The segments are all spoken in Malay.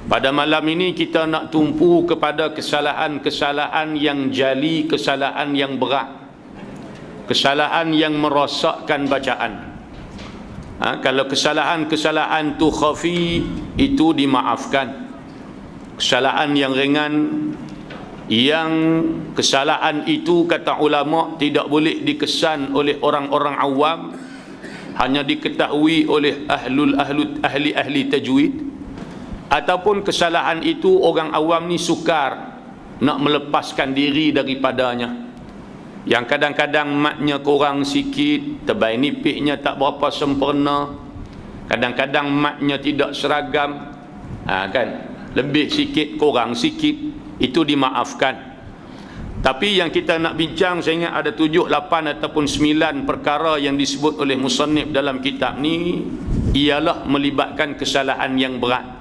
Pada malam ini kita nak tumpu kepada kesalahan-kesalahan yang jali, kesalahan yang berat, kesalahan yang merosakkan bacaan. Kalau kesalahan-kesalahan tu khafi, itu dimaafkan. Kesalahan yang ringan, yang kesalahan itu kata ulama tidak boleh dikesan oleh orang-orang awam, hanya diketahui oleh ahli tajwid. Ataupun kesalahan itu orang awam ni sukar nak melepaskan diri daripadanya, yang kadang-kadang matnya kurang sikit, tebal nipiknya tak berapa sempurna, kadang-kadang matnya tidak seragam, kan, lebih sikit kurang sikit, itu dimaafkan. Tapi yang kita nak bincang, saya ingat ada 7, 8 ataupun 9 perkara yang disebut oleh musannif dalam kitab ni, ialah melibatkan kesalahan yang berat,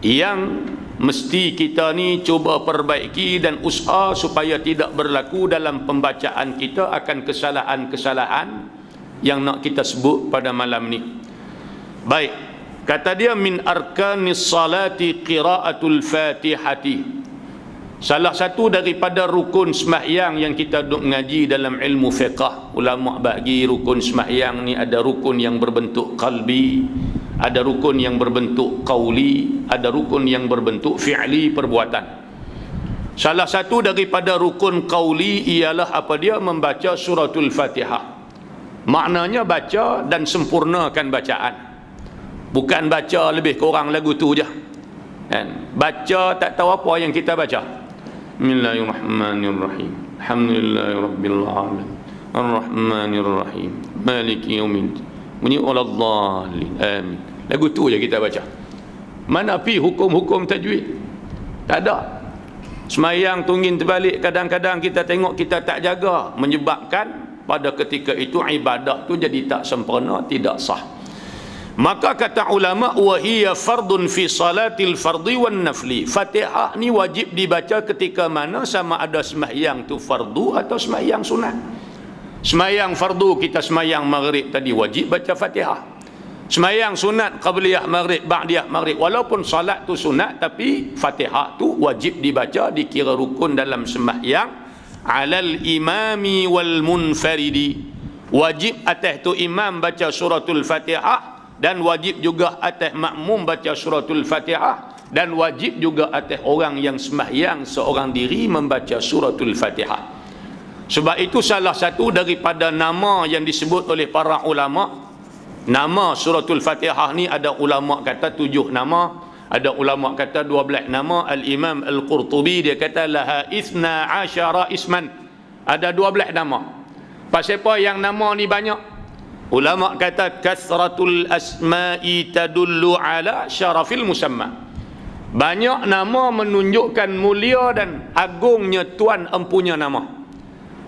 yang mesti kita ni cuba perbaiki dan usaha supaya tidak berlaku dalam pembacaan kita akan kesalahan-kesalahan yang nak kita sebut pada malam ni. Baik, kata dia min arkanis salati qiraatul fatihati. Salah satu daripada rukun sembahyang yang kita duk ngaji dalam ilmu fiqh, ulama bagi rukun sembahyang ni ada rukun yang berbentuk qalbi, ada rukun yang berbentuk qauli, ada rukun yang berbentuk fi'li, perbuatan. Salah satu daripada rukun qauli ialah apa dia? Membaca suratul Fatihah. Maknanya baca dan sempurnakan bacaan, bukan baca lebih kurang lagu tu je, kan? Baca tak tahu apa yang kita baca. Bismillahirrahmanirrahim, alhamdulillahirabbil alamin, arrahmanirrahim, maliki yaumiddin, bunyi waladhdallin, amin. Lagu tu je kita baca. Mana pi hukum-hukum tajwid? Tak ada. Semayang tunggin terbalik, kadang-kadang kita tengok kita tak jaga, menyebabkan pada ketika itu ibadah tu jadi tak sempurna, tidak sah. Maka kata ulama, wa hiya fardun fi salatil fardhi wan nafli. Fatihah ni wajib dibaca ketika mana, sama ada sembahyang tu fardu atau sembahyang sunat. Sembahyang fardu, kita sembahyang maghrib tadi, wajib baca Fatihah. Sembahyang sunat, qabliyah maghrib, ba'diyah maghrib, walaupun salat tu sunat, tapi Fatihah tu wajib dibaca, dikira rukun dalam sembahyang. Alal imami wal munfaridi, wajib atas tu imam baca suratul Fatihah, dan wajib juga atas makmum baca suratul Fatihah, dan wajib juga atas orang yang sembahyang seorang diri membaca suratul Fatihah. Sebab itu salah satu daripada nama yang disebut oleh para ulama, nama suratul Fatihah ni ada ulama kata 7 nama, ada ulama kata 12 nama. Al-Imam Al-Qurtubi dia kata laha 12 isman, ada 12 nama. Pasal apa yang nama ni banyak? Ulama kata kasratul asma'i tadullu ala syarafil musamma. Banyak nama menunjukkan mulia dan agungnya tuan empunya nama.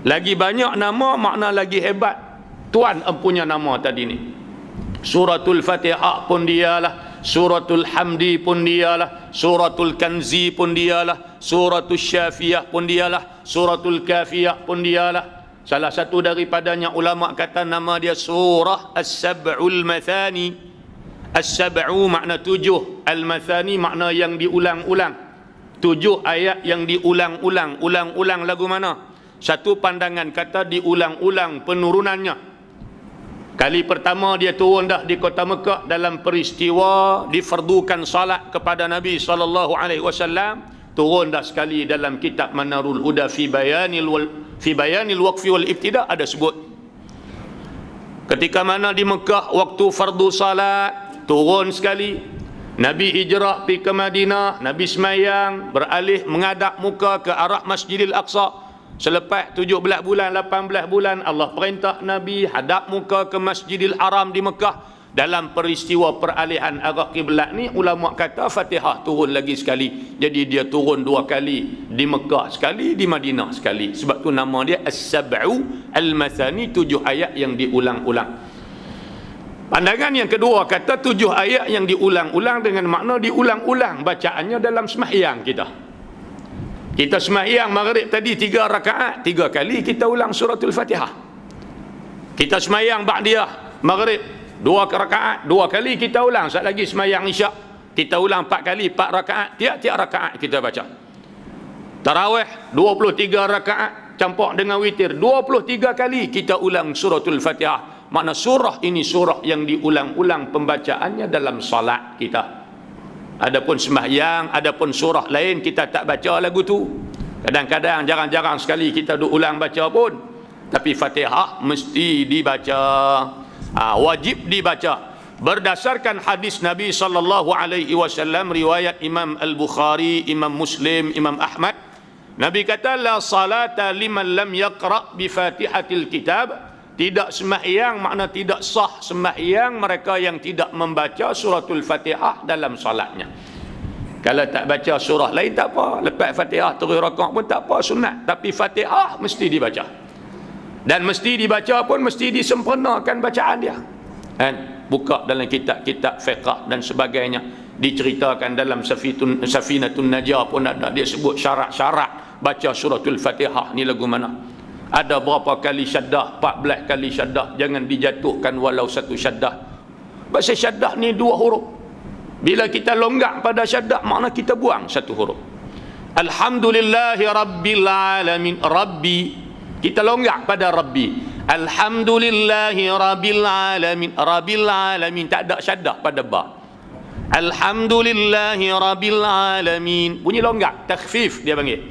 Lagi banyak nama makna lagi hebat tuan empunya nama tadi ni. Suratul Fatihah pun dialah, suratul Hamdi pun dialah, suratul Kanzi pun dialah, suratul Syafiyah pun dialah, suratul Kafiyah pun dialah. Salah satu daripadanya ulama kata nama dia surah As-Sab'ul Mathani. As-Sab'u makna 7, Al-Mathani makna yang diulang-ulang. 7 ayat yang diulang-ulang. Ulang-ulang lagu mana? Satu pandangan kata diulang-ulang penurunannya. Kali pertama dia turun dah di kota Mekah dalam peristiwa difardukan salat kepada Nabi SAW. Turun dah sekali dalam kitab Manarul Huda fi bayanil waqfi wal ibtida, ada sebut ketika mana di Mekah waktu fardu salat turun sekali. Nabi hijrah pergi ke Madinah, Nabi semayang beralih menghadap muka ke arah Masjidil Aqsa. Selepas 17 bulan 18 bulan Allah perintah Nabi hadap muka ke Masjidil Haram di Mekah. Dalam peristiwa peralihan arah kiblat ni, ulama kata Fatihah turun lagi sekali. Jadi dia turun 2 kali, di Mekah sekali, di Madinah sekali. Sebab tu nama dia As-Sab'u Al-Mathani, 7 ayat yang diulang-ulang. Pandangan yang kedua kata 7 ayat yang diulang-ulang dengan makna diulang-ulang bacaannya dalam sembahyang kita. Kita sembahyang maghrib tadi 3 rakaat, 3 kali kita ulang suratul Fatihah. Kita sembahyang ba'diyah maghrib 2 rakaat, 2 kali kita ulang. Sat lagi sembahyang isyak kita ulang 4 kali, 4 rakaat, tiap-tiap rakaat kita baca. Tarawih 23 rakaat campur dengan witir 23 kali kita ulang suratul Fatihah. Makna surah ini surah yang diulang-ulang pembacaannya dalam salat kita. Adapun sembahyang, adapun surah lain kita tak baca lagu tu. Kadang-kadang jarang-jarang sekali kita duk ulang baca pun. Tapi Fatihah mesti dibaca. Wajib dibaca. Berdasarkan hadis Nabi sallallahu alaihi wasallam riwayat Imam Al-Bukhari, Imam Muslim, Imam Ahmad, Nabi kata la salata liman lam yaqra bi Fatihatil Kitab. Tidak sembahyang makna tidak sah sembahyang mereka yang tidak membaca suratul Fatihah dalam solatnya. Kalau tak baca surah lain tak apa, lepas Fatihah terus rakaat pun tak apa, sunat. Tapi Fatihah mesti dibaca. Dan mesti dibaca pun mesti disempurnakan bacaan dia. Kan? Buka dalam kitab-kitab fiqh dan sebagainya, diceritakan dalam Safinatun Najah pun ada, dia sebut syarat-syarat baca suratul Fatihah ni lagu mana. Ada berapa kali syaddah? 14 kali syaddah. Jangan dijatuhkan walau satu syaddah. Bahasa syaddah ni 2 huruf. Bila kita longgak pada syaddah, makna kita buang satu huruf. Alhamdulillahi Rabbil Alamin. Rabbi, kita longgak pada Rabbi. Alhamdulillahi Rabbil Alamin. Rabbil Alamin, tak ada syaddah pada ba. Alhamdulillahi Rabbil Alamin, bunyi longgak, takhfif dia panggil.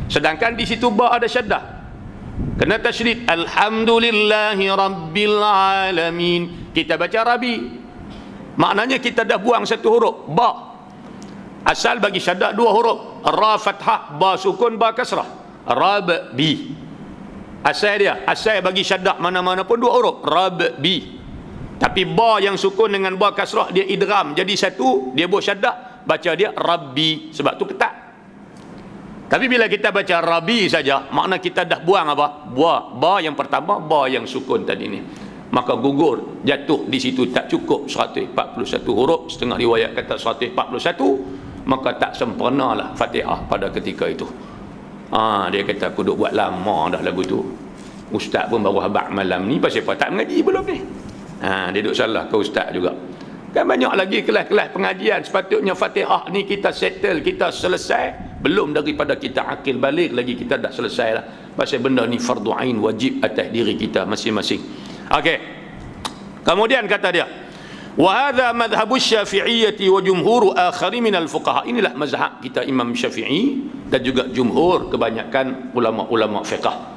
Sedangkan di situ ba ada syaddah, kena tasydid. Alhamdulillahi Rabbil Alamin, kita baca Rabbi, maknanya kita dah buang satu huruf ba. Asal bagi syaddah 2 huruf, ra fathah, ba sukun, ba kasrah. Rabbi asal dia, asal bagi syaddah mana-mana pun 2 huruf, Rabbi. Tapi ba yang sukun dengan ba kasrah dia idgham jadi satu, dia buat syaddah, baca dia Rabbi, sebab tu ketat. Tapi bila kita baca Rabbi saja, makna kita dah buang apa? Ba yang pertama, ba yang sukun tadi ni. Maka gugur, jatuh di situ, tak cukup 141 huruf, setengah riwayat kata 141, maka tak sempurnalah Fatihah pada ketika itu. Dia kata aku duk buat lama dah lagu tu. Ustaz pun baru habaq malam ni, pasal apa tak mengaji belum ni? Dia duk salah ke ustaz juga. Kan banyak lagi kelas-kelas pengajian, sepatutnya Fatihah ni kita settle, kita selesai. Belum daripada kita akil balik lagi kita dah selesai lah. Pasal benda ni fardu ain, wajib atas diri kita masing-masing. Okey. Kemudian kata dia, wa hadha madhhabu Syafi'iyyati wa jumhur akhari min al-fuqaha. Inilah mazhab kita Imam Syafi'i dan juga jumhur kebanyakan ulama-ulama fiqh.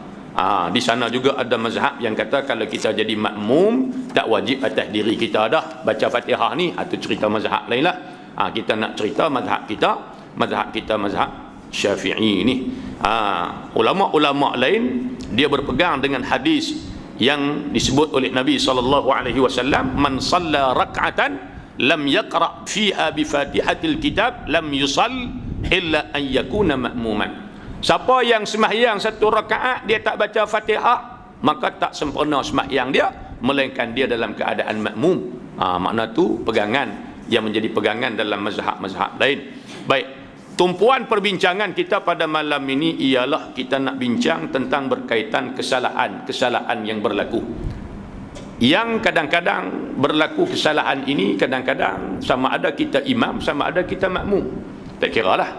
Di sana juga ada mazhab yang kata kalau kita jadi makmum tak wajib atas diri kita dah baca Fatihah ni. Itu cerita mazhab lain lah. Kita nak cerita mazhab kita mazhab Syafi'i ni. Ulama-ulama lain dia berpegang dengan hadis yang disebut oleh Nabi SAW, man salla rak'atan lam yaqra' fiha bi Fatihatil Kitab lam yusall illa an yakuna ma'muman. Siapa yang sembahyang 1 rakaat dia tak baca Fatihah, maka tak sempurna sembahyang dia, melainkan dia dalam keadaan makmum. Makna tu pegangan yang menjadi pegangan dalam mazhab-mazhab lain. Baik, tumpuan perbincangan kita pada malam ini ialah kita nak bincang tentang berkaitan kesalahan yang berlaku. Yang kadang-kadang berlaku kesalahan ini, kadang-kadang sama ada kita imam, sama ada kita makmum. Tak kira lah,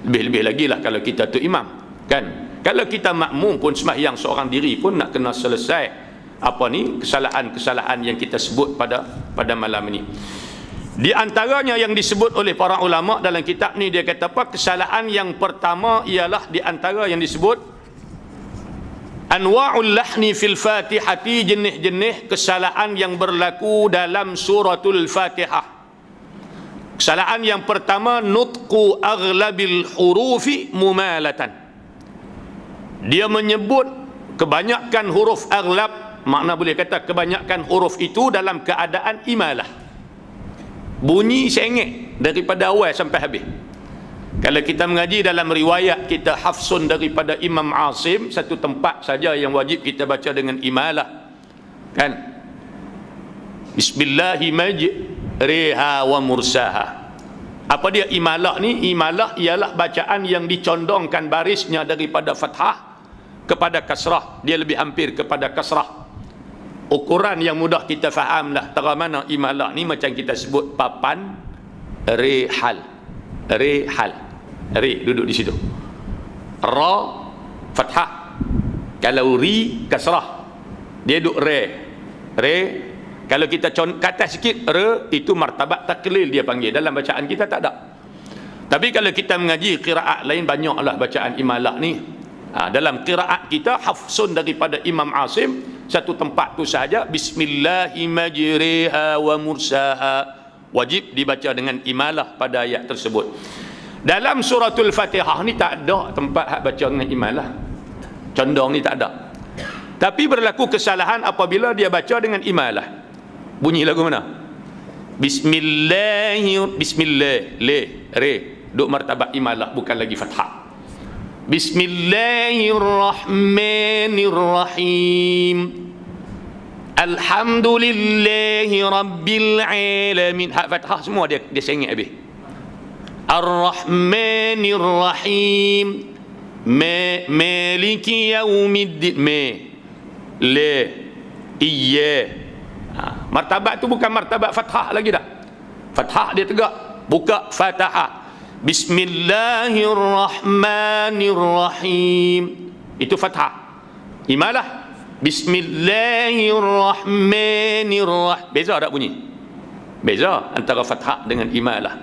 lebih-lebih lagi lah kalau kita tu imam, kan? Kalau kita makmum pun sembahyang seorang diri pun nak kena selesai kesalahan-kesalahan yang kita sebut pada malam ini. Di antaranya yang disebut oleh para ulama dalam kitab ni, dia kata apa? Kesalahan yang pertama ialah di antara yang disebut anwa'ul lahni fil Fatihati, jenis-jenis kesalahan yang berlaku dalam suratul Fatihah. Kesalahan yang pertama, nutqu aghlabil hurufi mumalatan. Dia menyebut kebanyakan huruf aghlab, makna boleh kata kebanyakan huruf itu dalam keadaan imalah, bunyi sengit daripada awal sampai habis. Kalau kita mengaji dalam riwayat kita hafsun daripada Imam Asim, satu tempat saja yang wajib kita baca dengan imalah, kan? Bismillahi majriha wa mursaha. Apa dia imalah ni? Imalah ialah bacaan yang dicondongkan barisnya daripada fathah kepada kasrah. Dia lebih hampir kepada kasrah. Ukuran yang mudah kita faham lah tera mana imalah ni, macam kita sebut papan rehal. Rehal. Re duduk di situ. Ra fathah. Kalau ri kasrah. Dia duduk re. Re. Kalau kita kata sikit re, itu martabat taklil dia panggil. Dalam bacaan kita tak ada. Tapi kalau kita mengaji qiraat lain, banyaklah bacaan imalah ni. Dalam qiraat kita hafsun daripada Imam Asim, satu tempat tu saja, bismillahi majriha wa mursaha, wajib dibaca dengan imalah pada ayat tersebut. Dalam suratul Fatihah ni tak ada tempat hak baca dengan imalah. Condong ni tak ada. Tapi berlaku kesalahan apabila dia baca dengan imalah. Bunyi lagu mana? Bismillah, le, re, duk martabat imalah, bukan lagi fathah. Bismillahirrahmanirrahim. Alhamdulillahi rabbil alamin. Hak fathah semua dia sengit habis. Ar-Rahmanirrahim. Maliki yaumiddin. Le, iya. Martabat tu bukan martabat fathah lagi dah. Fathah dia tegak, buka fatahah. Bismillahirrahmanirrahim. Itu fathah. Imalah Bismillahirrahmanirrahim. Beza tak bunyi? Beza antara fathah dengan imalah.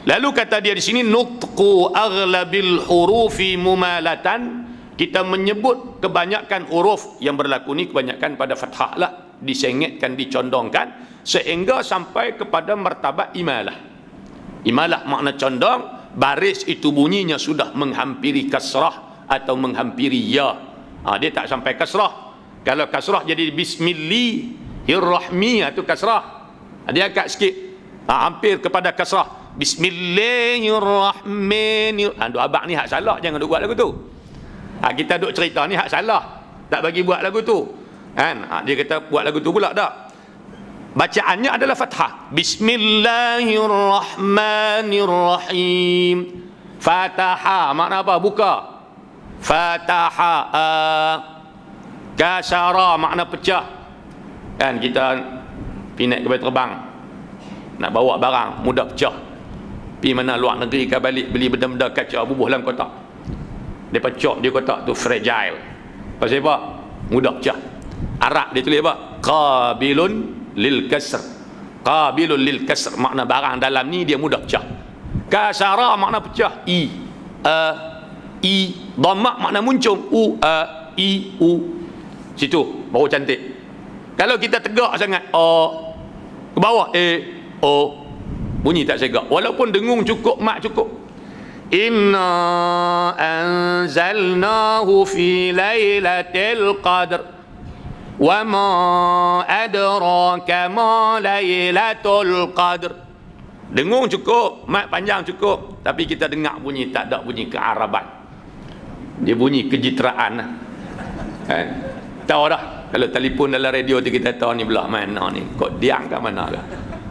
Lalu kata dia di sini, nutqu aghlabil hurufi mumalatan. Kita menyebut kebanyakan huruf yang berlaku ni kebanyakan pada fathah lah, disengitkan, dicondongkan sehingga sampai kepada martabat imalah. Imalah makna condong, baris itu bunyinya sudah menghampiri kasrah atau menghampiri ya. Dia tak sampai kasrah. Kalau kasrah jadi bismillahirrahmi, itu kasrah. Dia agak sikit, hampir kepada kasrah. Bismillahirrahmanirrahim. Duk abang ni hak salah, jangan duk buat lagu tu. Kita duk cerita ni hak salah, tak bagi buat lagu tu kan. Dia kata buat lagu tu pula tak. Bacaannya adalah fathah. Bismillahirrahmanirrahim. Fataha makna apa? Buka. Fataha. Kasara makna pecah kan. Kita pinat kapal terbang, nak bawa barang, mudah pecah. Pergi mana luar negeri ke balik, beli benda-benda kaca, bubuh dalam kotak. Dia pecah di kotak tu, fragile. Pasal apa? Mudah pecah. Arab dia tulis apa? Qabilun lil kasr. Qabilun lil kasr makna barang dalam ni dia mudah pecah. Kasara makna pecah. I dhamma makna muncung. I situ baru cantik. Kalau kita tegak sangat ke bawah o, bunyi tak segak. Walaupun dengung cukup, mak cukup. Inna anzalnahu fi lailatul qadr wa ma adraka ma lailatul qadr. Dengung cukup, mat panjang cukup, tapi kita dengar bunyi, tak ada bunyi kearaban. Dia bunyi kejitraan kan? Tahu dah, kalau telefon dalam radio tu kita tahu ni belah mana ni, kod diang ke mana ke.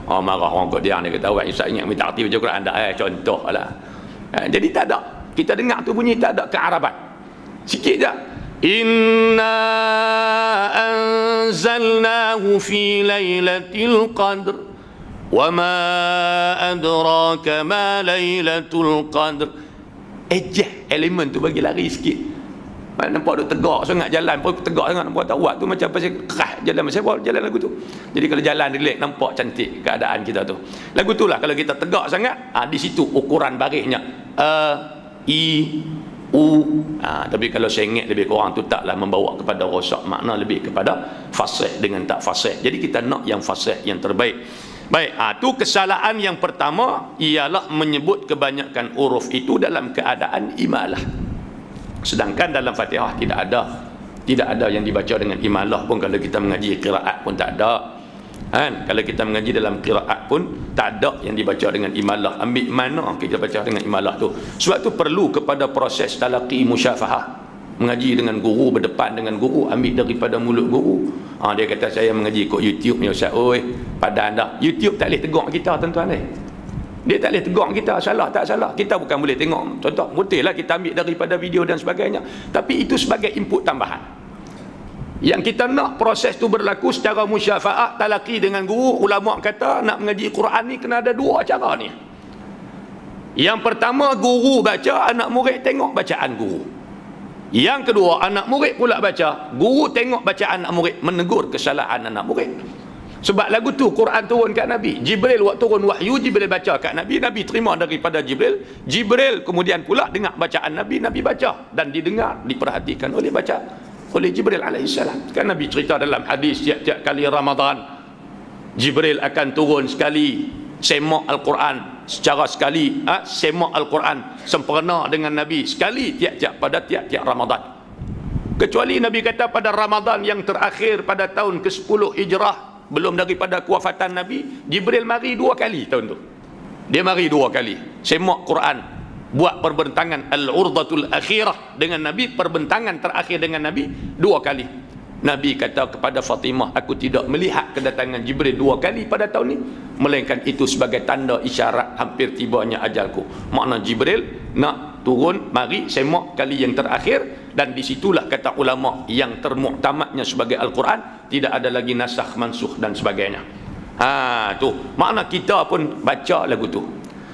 Marah orang kod diang, dia kata awak saya ingat minta arti baca Quran dah, contoh lah. Jadi tak ada, kita dengar tu bunyi tak ada kearaban, sikit je. Inna anzalnahu fi lailatul qadr wa ma adraka ma lailatul qadr. Elemen tu bagi lari sikit. Nampak duk tegak sangat jalan, pun tegak sangat, nampak tak buat tu macam pasal kerah jalan, macam apa jalan lagu tu. Jadi kalau jalan relax, nampak cantik keadaan kita tu. Lagu tu lah kalau kita tegak sangat, di situ ukuran barisnya i u. Tapi kalau sengit lebih kurang tu taklah membawa kepada rosak makna, lebih kepada fasih dengan tak fasih. Jadi kita nak yang fasih, yang terbaik. Baik, tu kesalahan yang pertama ialah menyebut kebanyakan huruf itu dalam keadaan imalah. Sedangkan dalam Fatihah tidak ada yang dibaca dengan imalah pun. Kalau kita mengaji qiraat pun tak ada kan. Kalau kita mengaji dalam qiraat pun tak ada yang dibaca dengan imalah. Ambil mana kita baca dengan imalah tu. Sebab tu perlu kepada proses talaqi musyafahah, mengaji dengan guru, berdepan dengan guru, ambil daripada mulut guru. Dia kata saya mengaji ikut YouTube ni Ustaz. Oi, padan dah. YouTube tak boleh tegur kita tuan-tuan ni. Dia tak boleh tegur kita salah tak salah. Kita bukan boleh tengok contoh, betul lah kita ambil daripada video dan sebagainya, tapi itu sebagai input tambahan. Yang kita nak proses tu berlaku secara musyafa'ah, talaqi dengan guru. Ulama kata nak mengaji Quran ni kena ada dua cara ni. Yang pertama, guru baca, anak murid tengok bacaan guru. Yang kedua, anak murid pula baca, guru tengok bacaan anak murid, menegur kesalahan anak murid. Sebab lagu tu Quran turun kat Nabi. Jibril waktu turun wahyu, Jibril baca kat Nabi, Nabi terima daripada Jibril. Jibril kemudian pula dengar bacaan Nabi, Nabi baca dan didengar, diperhatikan oleh Jibril alaihissalam. Kan Nabi cerita dalam hadis, tiap-tiap kali Ramadan Jibril akan turun sekali, semak Al-Quran secara sekali, semak Al-Quran sempurna dengan Nabi sekali pada tiap-tiap Ramadan. Kecuali Nabi kata pada Ramadan yang terakhir pada tahun ke-10 Hijrah, belum daripada kewafatan Nabi, Jibril mari 2 kali tahun tu. Dia mari 2 kali semak Quran, buat perbentangan al-urdatul akhirah dengan Nabi, perbentangan terakhir dengan Nabi 2 kali. Nabi kata kepada Fatimah, aku tidak melihat kedatangan Jibril 2 kali pada tahun ni, melainkan itu sebagai tanda isyarat hampir tibanya ajalku. Makna Jibril nak turun mari semak kali yang terakhir, dan disitulah kata ulama yang termuktamadnya sebagai Al-Quran, tidak ada lagi nasakh mansukh dan sebagainya. Tu makna kita pun baca lagu tu.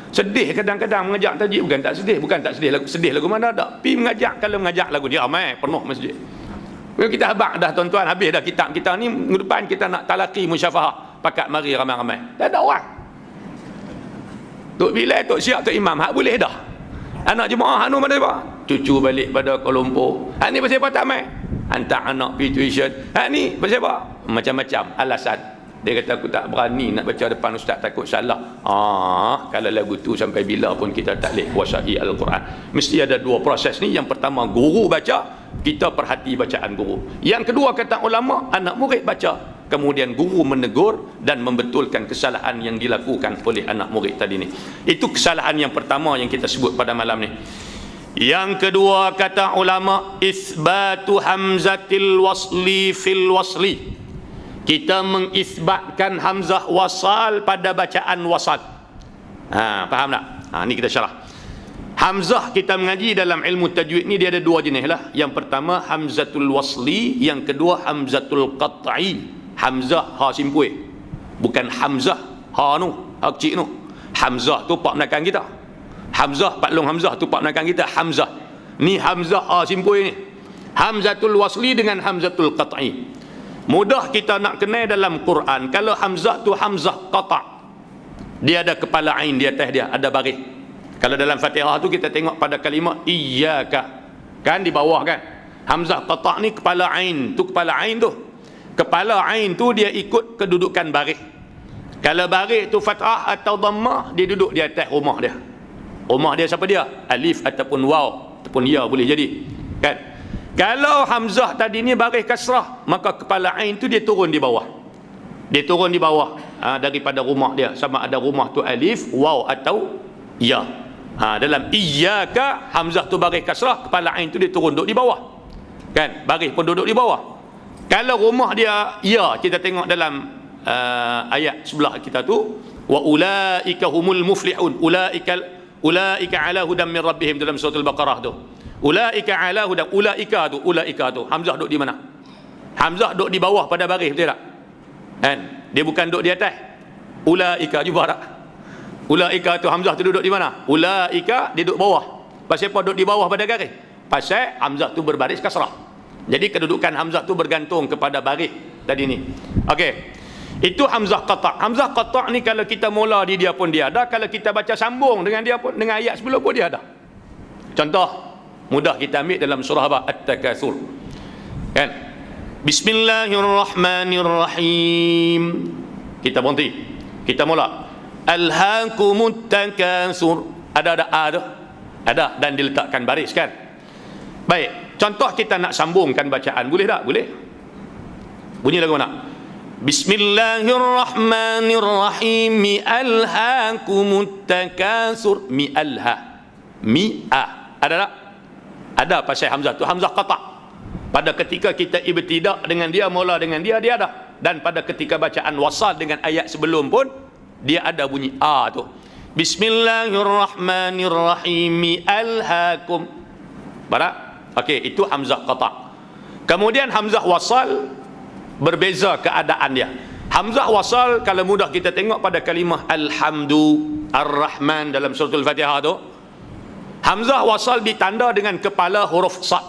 Sedih kadang-kadang mengajak tajik, bukan tak sedih lagu mana ada. Pi mengajak, kalau mengajak lagu dia ramai penuh masjid. Kalau kita habaq dah tuan-tuan, habis dah kitab kita ni, minggu depan kita nak talaqi musyafahah, pakat mari ramai-ramai. Tak ada orang. Tok Bilal, Tok Syiak, Tok Imam, hak boleh dah. Anak jemaah anu mana apa? Cucu balik pada Kuala Lumpur. Hak ni pasal apa tak mai? Hantar anak pergi tuition. Hak ni pasal apa? Macam-macam alasan. Dia kata aku tak berani nak baca depan ustaz, takut salah. Kalau lagu tu sampai bila pun kita tak boleh kuasai Al-Quran. Mesti ada 2 proses ni. Yang pertama, guru baca, kita perhati bacaan guru. Yang kedua, kata ulama, anak murid baca, kemudian guru menegur dan membetulkan kesalahan yang dilakukan oleh anak murid tadi ni. Itu kesalahan yang pertama yang kita sebut pada malam ni. Yang kedua, kata ulama, isbatu hamzatil wasli fil wasli. Kita mengisbatkan hamzah wasal pada bacaan wasal. Faham tak? Ni kita syarah. Hamzah kita mengaji dalam ilmu tajwid ni dia ada 2 jenis lah. Yang pertama hamzatul wasli, yang kedua hamzatul qat'i. Hamzah ha simpui, bukan hamzah ha nu, ha kecil nu. Hamzah tu pak menakan kita. Hamzah, Pak Long Hamzah tu pak menakan kita. Hamzah ni hamzah ha simpui ni. Hamzatul wasli dengan hamzatul qat'i. Mudah kita nak kenal dalam Quran. Kalau hamzah tu hamzah qata', dia ada kepala ain di atas dia, ada baris. Kalau dalam Fatihah tu kita tengok pada kalimah iyyaka, kan di bawah kan. Hamzah qata' ni kepala ain tu, kepala ain tu. Kepala ain tu dia ikut kedudukan baris. Kalau baris tu fathah atau dhammah, dia duduk di atas rumah dia. Rumah dia siapa dia? Alif ataupun waw ataupun ya boleh jadi. Kan? Kalau hamzah tadi ni baris kasrah, maka kepala ain tu dia turun di bawah. Dia turun di bawah daripada rumah dia, sama ada rumah tu alif, waw atau ya. Dalam iyyaka, hamzah tu baris kasrah, kepala ain tu dia turun duduk di bawah. Kan? Baris pun duduk di bawah. Kalau rumah dia ya, kita tengok dalam ayat sebelah kita tu, wa ulaika humul muflihun, ulaika ala hudam min rabbihim, dalam surah Al-Baqarah tu. Ulaika ala hudam, ulaika tu hamzah duduk di mana? Hamzah duduk di bawah pada baris, betul tak? Kan? Dia bukan duduk di atas. Ulaika jumpa tak? Ulaika tu hamzah tu duduk di mana? Ulaika dia duduk bawah. Pasal apa duduk di bawah pada garis? Pasal hamzah tu berbaris kasrah. Jadi kedudukan hamzah tu bergantung kepada baris tadi ni. Okey. Itu hamzah qata'. Hamzah qata' ni kalau kita mula di dia pun dia ada, kalau kita baca sambung dengan dia pun, dengan ayat sebelum pun dia ada. Contoh mudah kita ambil dalam surah apa? At-Takatsur. Kan? Bismillahirrahmanirrahim. Kita berhenti. Kita mula. Alhaakumut takatsur. Ada a tu. Ada, dan diletakkan baris kan? Baik. Contoh kita nak sambungkan bacaan, boleh tak? Boleh. Bunyi lagu mana? Bismillahirrahmanirrahim. Alhaakumut takatsur. Alha. Mi'ah. Ada tak? Ada pasal hamzah tu, hamzah qata'. Pada ketika kita ibtidak dengan dia, mula dengan dia, dia ada. Dan pada ketika bacaan wasal dengan ayat sebelum pun dia ada bunyi a tu. Bismillahirrahmanirrahim. Alhaakum. Barak? Okey, itu hamzah qata'. Kemudian hamzah wasal berbeza keadaan dia. Hamzah wasal kalau mudah kita tengok pada kalimah alhamdu ar-rahman dalam surah al-Fatihah tu. Hamzah wasal ditanda dengan kepala huruf sad.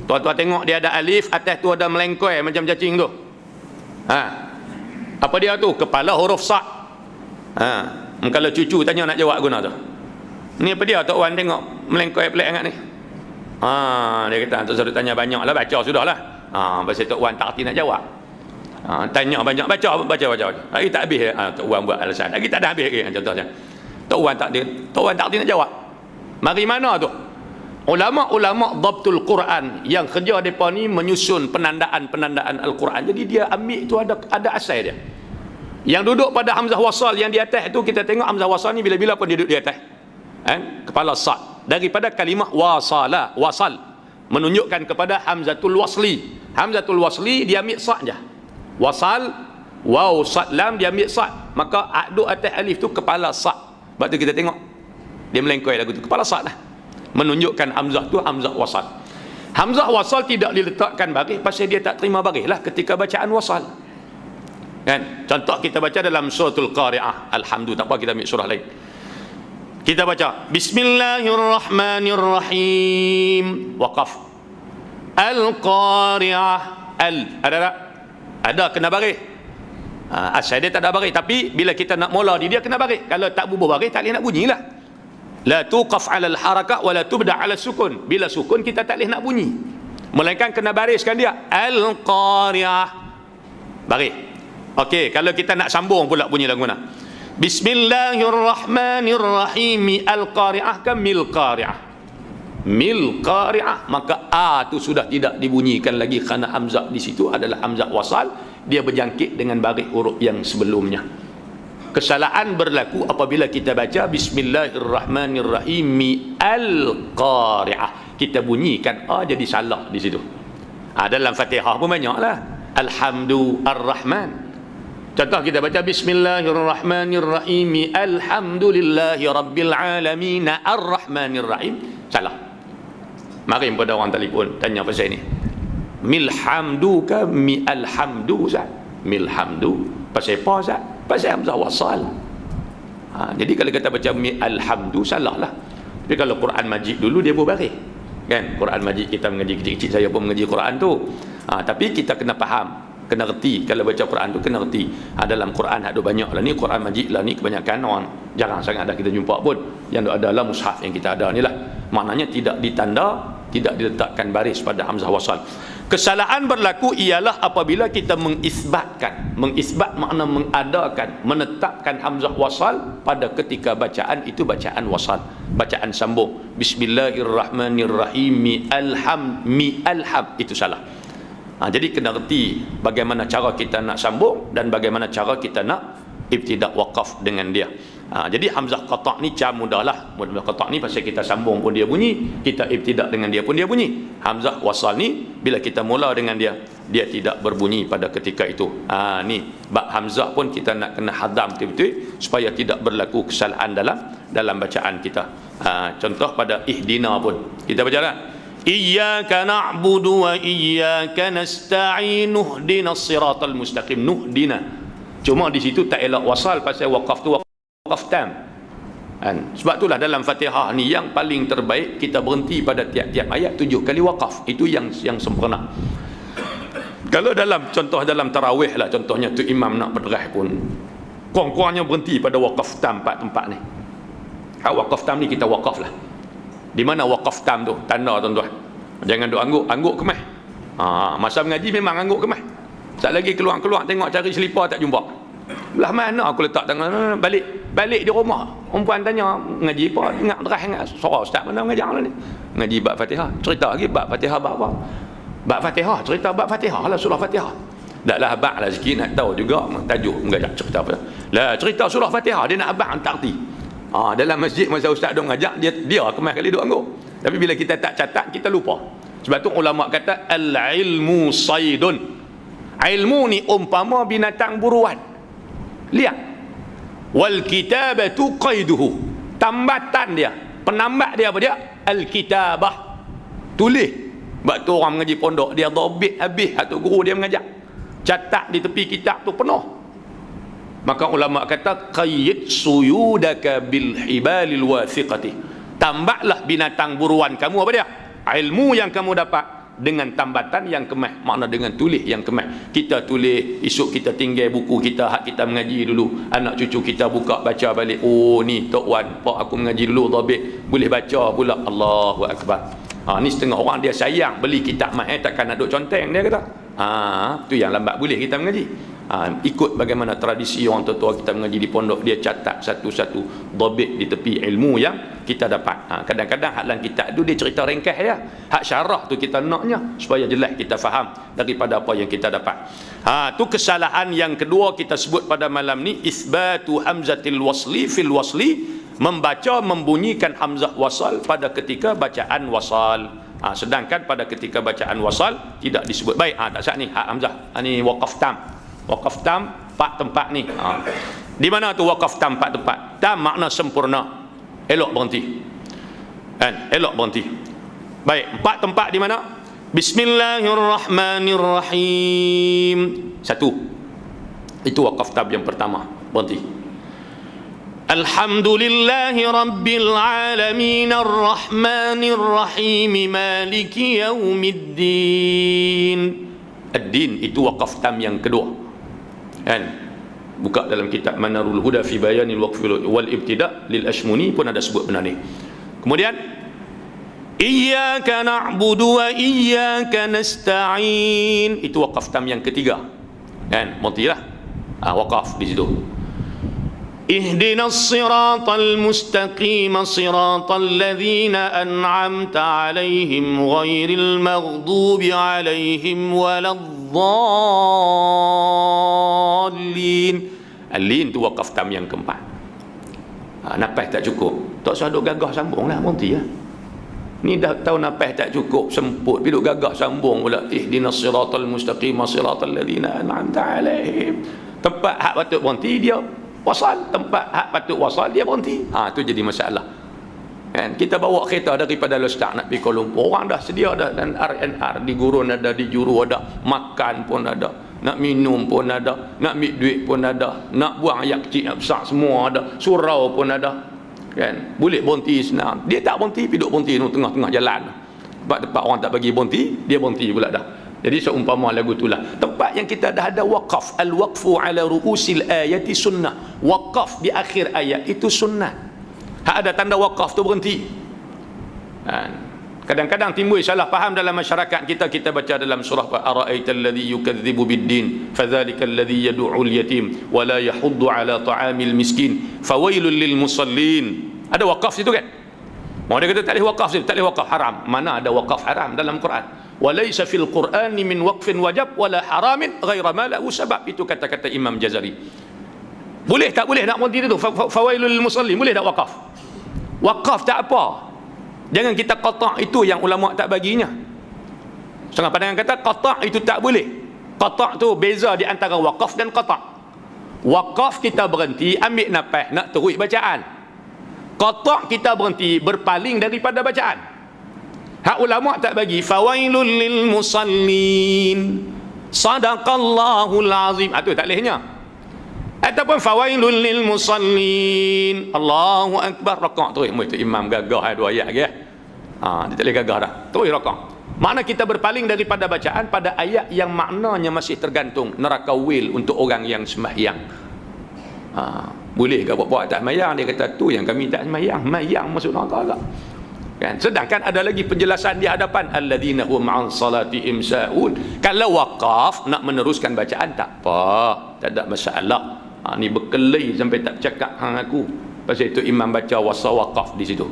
Tuan-tuan tengok dia ada alif, atas tu ada melengkoi macam cacing tu. Apa dia tu? Kepala huruf sad. Kalau cucu tanya nak jawab guna tu. Ni apa dia Tok Wan tengok melengkoi pelik sangat ni. Dia kata Tok Sarut tanya banyak lah, baca sudah lah. Pasal Tok Wan tak erti nak jawab. Tanya banyak, baca. Lagi tak habis. Tok Wan buat alasan. Lagi tak ada habis lagi. Contohnya Tok Wan tak erti nak jawab. Mari mana tu? Ulama-ulama dhabtul Quran yang kerja depa ni menyusun penandaan Al-Quran. Jadi dia ambil tu ada asal dia. Yang duduk pada hamzah wasal yang di atas tu, kita tengok hamzah wasal ni bila-bila pun dia duduk di atas. Kepala sad. Daripada kalimah wasala, wasal menunjukkan kepada hamzatul wasli. Hamzatul wasli dia ambil sad je. Wasal, waw, sad, lam dia ambil sad. Maka duduk atas alif tu kepala sad. Sebab tu kita tengok dia melengkoi lagu tu, kepala sad lah. Menunjukkan hamzah tu hamzah wasal. Hamzah wasal tidak diletakkan baris pasal dia tak terima baris lah ketika bacaan wasal. Kan? Contoh kita baca dalam suratul Qari'ah. Alhamdulillah, tak apa kita ambil surah lain. Kita baca Bismillahirrahmanirrahim. Waqaf. Al-Qari'ah. Ada tak? Ada kena baris. Asal dia tak ada baris, tapi bila kita nak mula dia kena baris. Kalau tak bubuh baris tak boleh nak bunyilah. La tuqaf 'ala al-harakah wa la tubda 'ala sukun. Bila sukun kita tak boleh nak bunyi. Melainkan kena bariskan dia. Al-Qari'ah. Baris. Okey, kalau kita nak sambung pula bunyi lagu mana? Bismillahirrahmanirrahim. Al-Qari'ah ke mil qari'ah? Mil qari'ah, maka a tu sudah tidak dibunyikan lagi kerana hamzah di situ adalah hamzah wasal, dia berjangkit dengan baris huruf yang sebelumnya. Kesalahan berlaku apabila kita baca Bismillahirrahmanirrahim Al-Qari'ah, kita bunyikan a jadi salah di situ. Dalam Fatihah pun banyaklah Alhamdu Ar-Rahman. Contoh kita baca Bismillahirrahmanirrahim Alhamdulillahi Rabbil Alamin Ar-Rahmanirrahim. Salah. Mari pada orang telefon tanya pasal ini. Milhamdu ke mi alhamdu Zat? Milhamdu pasal apa Zat? Pasal hamzah wasal. Jadi kalau kita baca mi alhamdu salah lah. Tapi kalau Quran Majid dulu dia berbaris. Kan? Quran Majid kita mengaji kecil-kecil, saya pun mengaji Quran tu. Tapi kita kena faham, kena reti. Kalau baca Quran tu kena reti. Dalam Quran ada banyak lah ni, Quran Majid lah ni kebanyakan orang jarang sangat ada kita jumpa pun. Yang ada dalam mushaf yang kita ada ni lah. Maknanya tidak ditanda, tidak diletakkan baris pada hamzah wasal. Kesalahan berlaku ialah apabila kita mengisbatkan. Mengisbat makna mengadakan, menetapkan hamzah wasal pada ketika bacaan itu bacaan wasal, bacaan sambung. Bismillahirrahmanirrahim mi alham, itu salah. Jadi kena reti bagaimana cara kita nak sambung dan bagaimana cara kita nak ibtidak waqaf dengan dia. Jadi hamzah qata' ni cara mudahlah. Hamzah qata' ni pasal kita sambung pun dia bunyi, kita ibtidak dengan dia pun dia bunyi. Hamzah wasal ni bila kita mula dengan dia tidak berbunyi pada ketika itu. Ni bab hamzah pun kita nak kena hadam betul-betul supaya tidak berlaku kesalahan dalam bacaan kita. Contoh pada ihdina pun kita baca lah. Iyyaka na'budu wa iyyaka nasta'in ihdinas siratal mustaqim. Nuhdina. Cuma di situ tak elok wasal pasal waqaf tu waqaf tam. Sebab itulah dalam Fatihah ni yang paling terbaik kita berhenti pada tiap-tiap ayat 7 kali waqaf. Itu yang sempurna. Kalau dalam contoh dalam tarawih lah, contohnya tu imam nak berderah pun kurang-kurangnya berhenti pada waqaf tam 4 tempat ni. Waqaf tam ni kita waqaf lah. Di mana waqaf tam tu? Tanda tuan-tuan. Jangan duk angguk kemas. Masa mengaji memang angguk kemas. Tak lagi keluar-keluar tengok cari selipar tak jumpa. Belah mana aku letak tangan balik di rumah. Perempuan tanya ngaji apa? Ingat derah ingat. Suara ustaz mana mengajar lah ni. Ngaji bab Fatihah. Cerita lagi bab Fatihah bab apa? Bab Fatihah, cerita bab Fatihah lah, surah Fatihah. Taklah abang lah sikit nak tahu juga tajuk mengajar cerita apa. Lah cerita surah Fatihah dia nak abang tak erti. Dalam masjid masa ustaz duk ngajak dia kemas kali duk angguk. Tapi bila kita tak catat kita lupa. Sebab tu ulama kata al-ilmu saydun. Ilmu ni umpama binatang buruan. Lihat. Wal kitabatu qaiduhu, tambatan dia, penambat dia apa dia? Al-kitabah, tulis. Sebab tu orang mengaji pondok dia dhabit habis, atau guru dia mengajar, catat di tepi kitab tu penuh. Maka ulama kata qayyid suyudaka bil hibalil wathiqati, tambatlah binatang buruan kamu apa dia? Ilmu yang kamu dapat dengan tambatan yang kemah, makna dengan tulis yang kemah. Kita tulis, esok kita tinggal buku kita, hak kita mengaji dulu, anak cucu kita buka baca balik, oh ni Tok Wan, pak aku mengaji dulu dhabit, boleh baca pula. Allahu Akbar. Ni setengah orang dia sayang beli kitab mah, takkan nak duk conteng dia kata. Tu yang lambat boleh kita mengaji. Ikut bagaimana tradisi orang tua-tua kita mengaji di pondok, dia catat satu-satu dhabit di tepi ilmu yang kita dapat. Kadang-kadang hak dalam kitab tu dia cerita ringkas ya, hak syarah tu kita naknya supaya jelas kita faham daripada apa yang kita dapat. Tu kesalahan yang kedua kita sebut pada malam ni, isbatu hamzatil wasli fil wasli, membaca membunyikan hamzah wasal pada ketika bacaan wasal. Sedangkan pada ketika bacaan wasal tidak disebut. Baik, tak sah ni hak hamzah, ni waqaf tam. Waqaf tam 4 tempat ni. Di mana tu waqaf tam 4 tempat? Tam makna sempurna, elok berhenti. Kan? Elok berhenti. Baik, 4 tempat di mana? Bismillahirrahmanirrahim. 1. Itu waqaf tam yang pertama, berhenti. Alhamdulillahi rabbil alamin arrahmanir rahim maliki yaumiddin. Ad-din itu waqaf tam yang kedua. Kan? Buka dalam kitab Manarul Huda fi Bayanil Waqf wal Ibtida' lil Ashmuni pun ada sebut benar ni. Kemudian iyyaka na'budu wa iyyaka nasta'in, itu waqaf tam yang ketiga. Kan? Berhentilah. Waqaf di situ. Ihdinas siratal mustaqim siratal ladzina an'amta 'alaihim ghairil maghdubi 'alaihim waladdallin. Al-lin tu waqaf tam yang keempat. Nafas tak cukup, tak usah duk gagah sambunglah, berhenti ya. Ni dah tahu nafas tak cukup, semput, pergi duk gagah sambung pula. Ihdinas siratal mustaqim siratal ladzina an'amta 'alaihim. Tempat hak patut berhenti dia wasal, tempat hak patut wasal dia berhenti. Tu jadi masalah. Kan? Kita bawa kereta daripada Lostak nak pergi Kuala Lumpur, orang dah sedia dah, dan RNR di Gurun ada, di Juru ada, makan pun ada, nak minum pun ada, nak ambil duit pun ada, nak buang air kecil nak besar semua ada, surau pun ada. Kan? Boleh berhenti senang. Dia tak berhenti, piduk berhenti tengah-tengah jalan. Sebab tempat orang tak bagi berhenti, dia berhenti pula dah. Jadi seumpama lagu itulah tempat yang kita dah ada waqaf. Al-waqfu ala ru'usil ayati sunnah. Waqaf di akhir ayat itu sunnah. Hak ada tanda waqaf tu berhenti. Kadang-kadang timbul salah faham dalam masyarakat kita. Kita baca dalam surah ara'aital ladzi yukadzibu bid-din fadzalikal ladzi yad'ul yatim wa la yahuddu ala ta'amil miskin fawailul lil musallin. Ada waqaf situ kan? Mau dia kata tak boleh waqaf situ, tak boleh waqaf, haram. Mana ada waqaf haram dalam Quran? Walaysa fil Qur'ani min waqfin wajab wala haramin ghaira ma lahu sabab. Itu kata-kata Imam Jazari. Boleh tak boleh nak berhenti itu? Fawailul lil musallin, boleh tak waqaf? Waqaf tak apa, jangan kita qata', itu yang ulama tak baginya. Setengah pandangan kata qata' itu tak boleh. Qata' tu beza di antara waqaf dan qata'. Waqaf kita berhenti, ambil nafas, nak terus bacaan. Qata' kita berhenti, berpaling daripada bacaan. Hak ulama tak bagi fawailul lil musallin sadaqallahul azim. Itu tak bolehnya. Ataupun fawailul lil musallin Allahu akbar, rakaat terus. Itu imam gagah 2 ayat lagi. Dia tak boleh gagah dah, terus rakaat. Makna kita berpaling daripada bacaan pada ayat yang maknanya masih tergantung neraka wil untuk orang yang sembahyang. Boleh ke buat tak sembahyang? Dia kata tu yang kami tak sembahyang, sembahyang masuk neraka agak. Kan? Sedangkan ada lagi penjelasan di hadapan alladzina hum an salatihim sahun. Kalau waqaf nak meneruskan bacaan tak apa, tak ada masalah. Ni berkelai sampai tak cakap hang aku. Pasal itu imam baca waqaf di situ.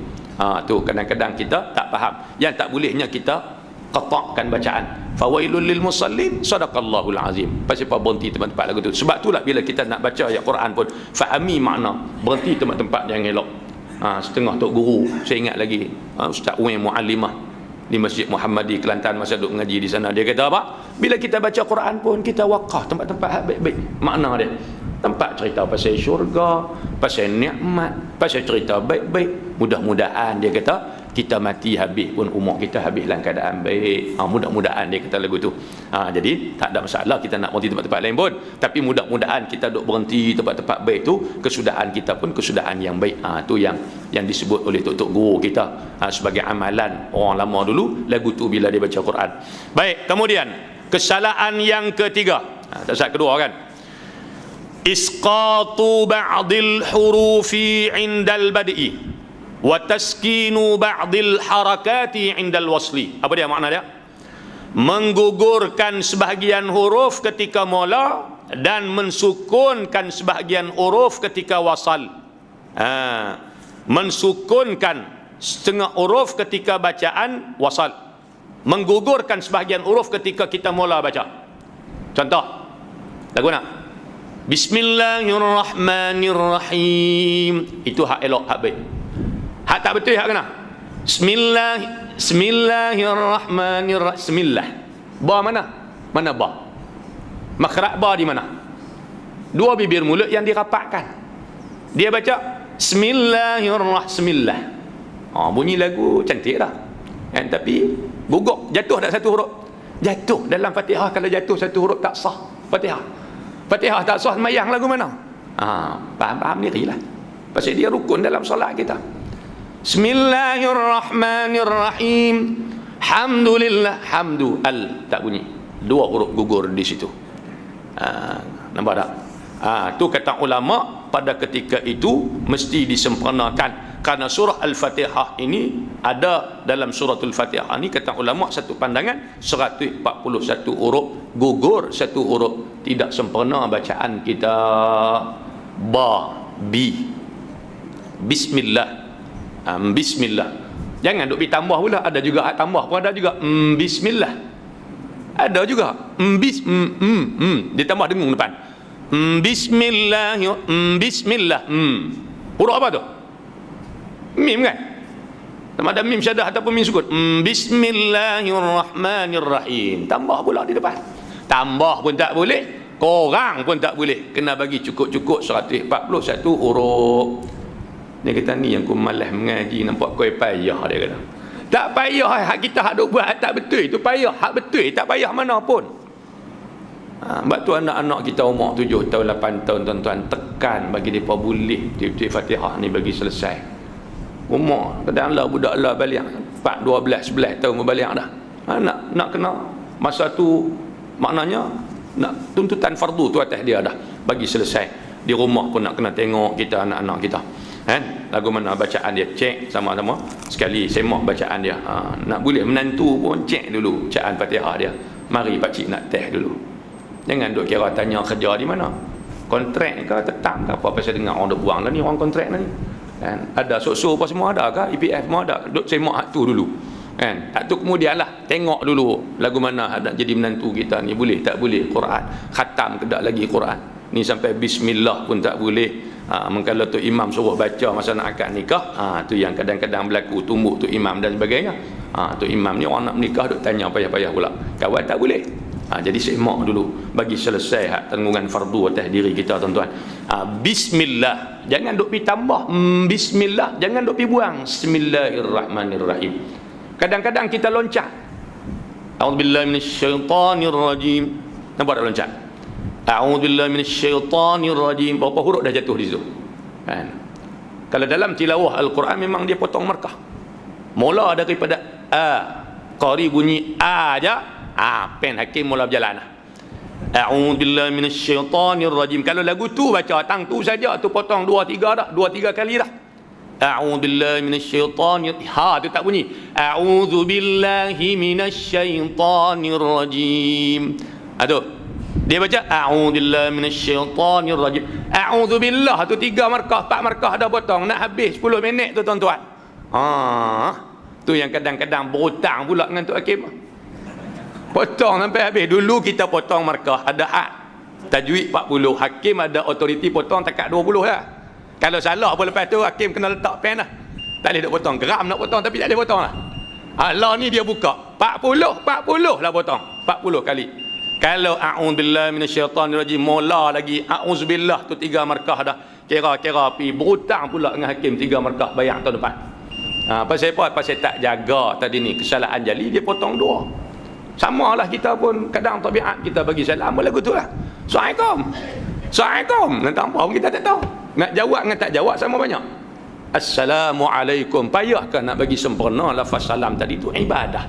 Tu kadang-kadang kita tak faham. Yang tak bolehnya kita qata'kan bacaan. Fawailul lil musallin sadaqallahul azim. Pasal apa berhenti tempat-tempat lagu tu? Sebab itulah bila kita nak baca ayat Quran pun fahami makna, berhenti tempat-tempat yang elok. Setengah tok guru, saya ingat lagi Ustaz Uin Muallimah di Masjid Muhammadi Kelantan, masa duk mengaji di sana, dia kata apa? Bila kita baca Quran pun kita waqaf tempat-tempat baik-baik makna dia. Tempat cerita pasal syurga, pasal nikmat, pasal cerita baik-baik. Mudah-mudahan dia kata kita mati habis pun umur kita habis dalam keadaan baik. Mudah-mudahan dia kata lagu tu. Jadi tak ada masalah kita nak berhenti tempat-tempat lain pun, tapi mudah-mudahan kita duk berhenti tempat-tempat baik tu, kesudahan kita pun kesudahan yang baik. Tu yang disebut oleh tok-tok guru kita sebagai amalan orang lama dulu lagu tu bila dia baca Quran. Baik, kemudian kesalahan yang ketiga. Kesalahan kedua kan, isqatu ba'dil hurufi 'indal bad'i wa taskinu ba'dil harakati 'indal wasli. Apa dia makna dia? Menggugurkan sebahagian huruf ketika mula dan mensukunkan sebahagian huruf ketika wasal. Mensukunkan setengah huruf ketika bacaan wasal, menggugurkan sebahagian huruf ketika kita mula baca. Contoh lagu nak Bismillahirrahmanirrahim, itu hak elok, hak baik. Hak tak betul hak kena Bismillahirrahmanirrahim. Bismillah, ba mana? Mana ba? Makhraj ba di mana? Dua bibir mulut yang dirapatkan. Dia baca Bismillahirrahmanirrahim. Bunyi lagu cantik dah kan, tapi gugur, jatuh tak satu huruf. Jatuh dalam Fatihah, kalau jatuh satu huruf tak sah Fatihah tak sah, mayang lagu mana? Faham dirilah. Pasal dia rukun dalam solat kita. Bismillahirrahmanirrahim. Hamdulillah, hamdu al tak bunyi, dua huruf gugur di situ. Nampak tak? Tu kata ulama, pada ketika itu mesti disempurnakan. Karena surah Al-Fatihah ini ada dalam suratul Fatihah ini, kata ulama satu pandangan 141 huruf, gugur satu huruf, tidak sempurna bacaan kita. Ba, bi, bismillah, bismillah. Jangan duk pergi tambah pula, ada juga hak tambah pun ada juga. Bismillah, ada juga. Ditambah dengung depan. Bismillah, bismillah. Huruf apa tu? Mim kan? Sama ada mim syadah ataupun mim sukun. Bismillahirrahmanirrahim. Tambah pula di depan. Tambah pun tak boleh, korang pun tak boleh. Kena bagi cukup-cukup 141 huruf. Dia kata ni yang ku malas mengaji, nampak kau payah, dia kata. Tak payah, hak kita hak duk buat tak betul itu payah. Hak betul tak payah mana pun. Sebab tu anak-anak kita umur 7 tahun 8 tahun tuan-tuan, tekan bagi mereka boleh tiap-tiap Fatihah ni bagi selesai. Umur kadang-kadang budak lah balik 4, 12, 11 tahun berbalik dah. Nak kena masa tu, maknanya nak tuntutan fardu tu atas dia dah bagi selesai. Di rumah pun nak kena tengok kita anak-anak kita kan, lagu mana bacaan dia, cek sama-sama sekali, semak bacaan dia. Nak boleh menantu pun cek dulu bacaan Fatihah dia. Mari pak cik nak test dulu. Jangan duk kira tanya kerja di mana, kontrak ke tetap ke apa, pasal dengar orang duk buang lah ni, orang kontrak lah ni kan. Ada sok-sok apa semua ada ke, EPF semua ada, duk semak hak tu dulu kan. Hak tu kemudian lah tengok dulu lagu mana ada jadi menantu kita ni, boleh tak boleh Quran, khatam ke tak lagi Quran ni, sampai bismillah pun tak boleh. Kalau tu imam suruh baca masa nak akad nikah, tu yang kadang-kadang berlaku, tumbuk tu imam dan sebagainya. Tu imam ni orang nak menikah duk tanya payah-payah pula, kawan tak boleh. Jadi semak dulu bagi selesai hak tanggungan fardu atas diri kita tuan-tuan. Bismillah, jangan duk pi tambah. Bismillah, jangan duk pi buang. Bismillahirrahmanirrahim. Kadang-kadang kita loncat. A'udzubillahi minasyaitonirrajim. Nampak tak loncat? A'udzubillahi minasyaitonirrajim. Berapa huruf dah jatuh di situ kan? Kalau dalam tilawah Al-Quran memang dia potong markah. Mula daripada qari bunyi aja, pen hakim mula berjalan. A'udzubillahi minasyaitonirrajim. Kalau lagu tu baca tang tu saja tu potong 2-3 dah, 2-3 kali dah. A'udzubillahi minasyaitonir, tu tak bunyi. A'udzubillahi minasyaitonirrajim. Tu dia baca a'udzubillahi minasyaitonirrajim. A'udzubillah tu 3 markah, 4 markah dah potong, nak habis 10 minit tu tuan-tuan. Tu yang kadang-kadang berhutang pula dengan Tok Hakim. Potong sampai habis. Dulu kita potong markah, ada hak tajwid 40, hakim ada autoriti potong takat 20 lah. Kalau salah pun lepas tu hakim kena letak pen lah. Tak boleh nak potong, geram nak potong tapi tak boleh potong lah. Allah ni dia buka 40 lah potong 40 kali. Kalau a'udzubillahi minasyaitanirrajim mula lagi a'udzubillah tu 3 markah dah. Kira-kira pi berhutang pula dengan hakim 3 markah bayar tahun depan. Pasal apa? Pasal tak jaga tadi ni kesalahan jali dia potong 2. Samalah kita pun kadang tabiat kita bagi salam lagu tu lah. Assalamualaikum. Assalamualaikum. Nak apa pun kita tak tahu. Nak jawab dengan tak jawab sama banyak. Assalamualaikum. Payahkah nak bagi sempurna lafaz salam tadi tu ibadah.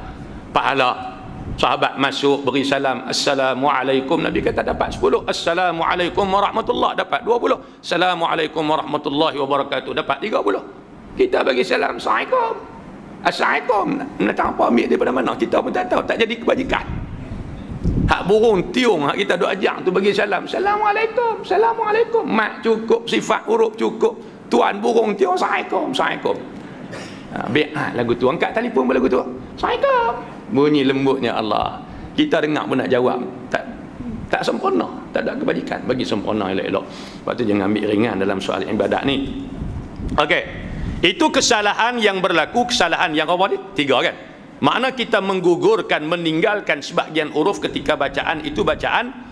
Pahala. Sahabat masuk beri salam Assalamualaikum, Nabi kata dapat 10. Assalamualaikum warahmatullahi dapat 20. Assalamualaikum warahmatullahi wabarakatuh dapat 30. Kita bagi salam Assalamualaikum. Assalamualaikum. Nak tahu apa ambil daripada mana kita pun tak tahu, tak jadi kebajikan. Hak burung tiung hak kita duk ajak tu bagi salam Assalamualaikum. Assalamualaikum. Mak cukup, sifat huruf cukup. Tuan burung tiung Assalamualaikum. Assalamualaikum. Bi'at lagu tu, angkat telefon lagu tu. Assalamualaikum. Bunyi lembutnya Allah. Kita dengar pun nak jawab. Tak sempurna, tak ada kebajikan. Bagi sempurna elok-elok. Sebab tu jangan ambil ringan dalam soal ibadat ni. Okey. Itu kesalahan yang berlaku, kesalahan yang apa ni? 3 kan? Makna kita menggugurkan, meninggalkan sebahagian huruf ketika bacaan itu bacaan.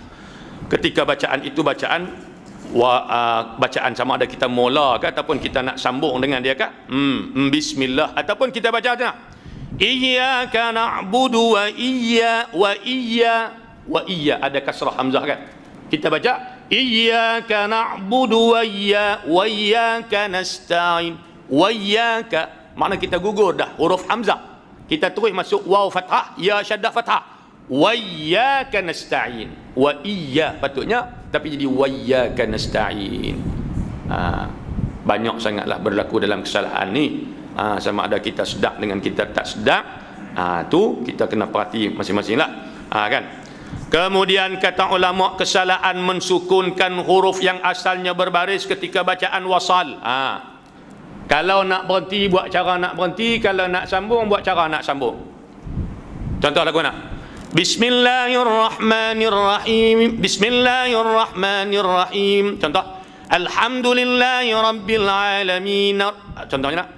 Ketika bacaan itu bacaan bacaan sama ada kita mula ke ataupun kita nak sambung dengan dia ke? Bismillah ataupun kita baca macam mana? Iyyaka na'budu wa iyya ada kasrah hamzah kan? Kita baca iyyaka na'budu wa iyyaka nasta'in wa iyyaka, makna kita gugur dah huruf hamzah. Kita terus masuk waw fathah, ya syaddah fathah. Wa iyyaka nasta'in. Wa iyya patutnya tapi jadi wa iyyaka nasta'in. Banyak sangatlah berlaku dalam kesalahan ni. Sama ada kita sedap dengan kita tak sedap, tu kita kena perhati masing-masing lah, kan. Kemudian kata ulama, kesalahan mensukunkan huruf yang asalnya berbaris ketika bacaan wasal. Kalau nak berhenti buat cara nak berhenti, kalau nak sambung buat cara nak sambung. Contoh lagu nak Bismillahirrahmanirrahim. Bismillahirrahmanirrahim. Contoh Alhamdulillahi Rabbil Alamin. Contohnya nak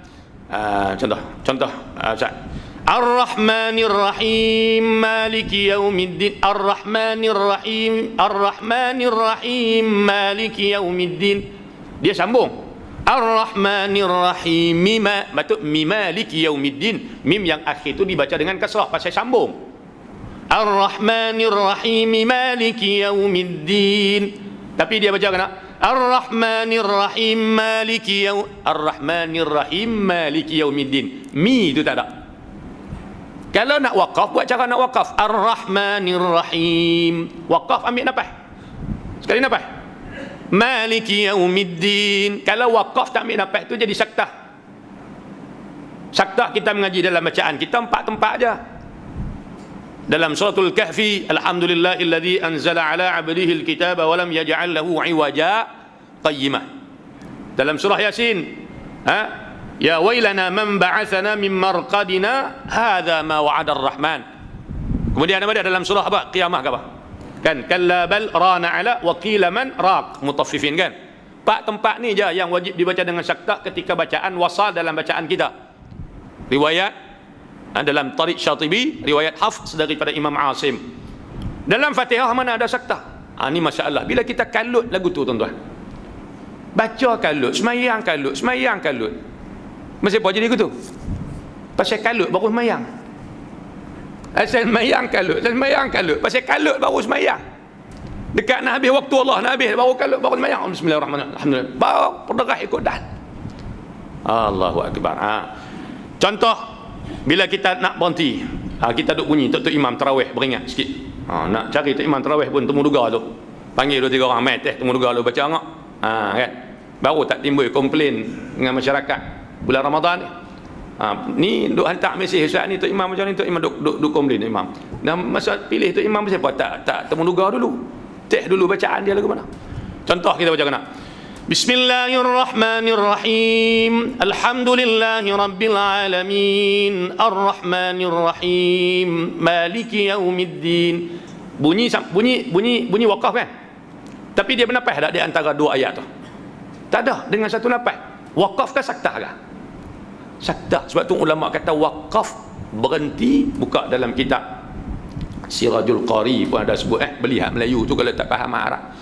contoh Ar-Rahmanir Rahim Maliki Yaumiddin. Ar-Rahmanir Rahim, Ar-Rahmanir Rahim Maliki Yaumiddin. Dia sambung Ar-Rahmanir Rahim Maliki Yaumiddin. Mim yang akhir tu dibaca dengan kasrah pasal sambung. Ar-Rahmanir Rahim Maliki Yaumiddin. Tapi dia baca kena Ar-Rahmanir Rahim Maliki Ar-Rahmanir Rahim Maliki Yaumiddin. Mi itu tak ada. Kalau nak waqaf, buat cara nak waqaf Ar-Rahmanir Rahim. Waqaf ambil nafas. Sekali nafas. Maliki Yaumiddin. Kalau waqaf tak ambil nafas tu jadi saktah. Saktah kita mengaji dalam bacaan kita 4 tempat aja. Dalam suratul Kahfi, alhamdulillahilladzi anzala ala 'abdihi alkitaba wa lam yaj'al lahu 'iwaja qayyimah. Dalam surah Yasin, ya wailana man ba'athana min marqadina hadza ma wa'ada ar-rahman. Kemudian ada dalam surah apa? Qiyamah ke apa? Kan kalla bal rana ala wa qila man raq, mutaffifin kan. 4 tempat ni je yang wajib dibaca dengan saktah ketika bacaan wasal dalam bacaan kita. Riwayat dalam Tariq Syatibi, riwayat Hafs daripada Imam Asim. Dalam Fatihah mana ada saktah? Ini masalah. Bila kita kalut lagu tu tuan-tuan, baca kalut, semayang kalut, semayang kalut. Masa apa jadi gitu? Pasal kalut baru semayang. Asal semayang kalut, asal semayang kalut. Pasal kalut baru semayang. Dekat nak habis waktu Allah, nak habis baru kalut, baru semayang. Bismillahirrahmanirrahim. Alhamdulillah. Baru perderah ikut dah. Allahu Akbar. Contoh, bila kita nak berhenti, kita duk bunyi tok imam tarawih, beringat sikit. Nak cari tok imam tarawih pun temu duga tu. Panggil 2-3 orang mai teh temu duga lu baca angak. Kan. Baru tak timbul komplain dengan masyarakat bulan Ramadan ni. Ni duk hantar mesej Ustaz ni tok imam macam ni, tok imam duk komplain imam. Dan masa pilih tok imam siapa tak temu duga dulu. Cek dulu bacaan dia lagu mana. Contoh kita baca kena Bismillahirrahmanirrahim. Alhamdulillahi Rabbil Alamin. Ar-Rahmanirrahim Maliki Yaumiddin. Bunyi waqaf kan? Tapi dia bernafas tak di antara 2 ayat tu? Tak ada, dengan satu nafas. Waqaf ke saktah ke? Saktah. Sebab tu ulama kata waqaf berhenti, buka dalam kitab Sirajul Qari pun ada sebut beli hak Melayu tu kalau tak faham Arab.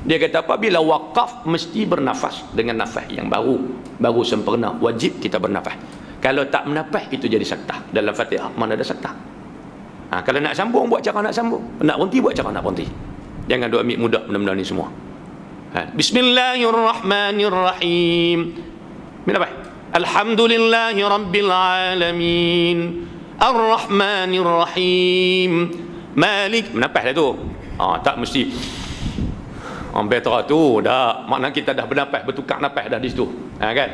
Dia kata apa, bila wakaf mesti bernafas dengan nafas yang baru sempurna, wajib kita bernafas. Kalau tak bernafas itu jadi saktah. Dalam Fatihah mana ada saktah. Kalau nak sambung buat cara nak sambung, nak berhenti buat cara nak berhenti. Jangan duk ambil mudah benda-benda ni semua. Bismillahirrahmanirrahim. Apa? Alhamdulillahi rabbil alamin. Ar-Rahmanir-Rahim. Malik. Menafas dah tu. Tak mesti better tu dah. Makna kita dah bernafas, bertukar nafas dah di situ. Kan?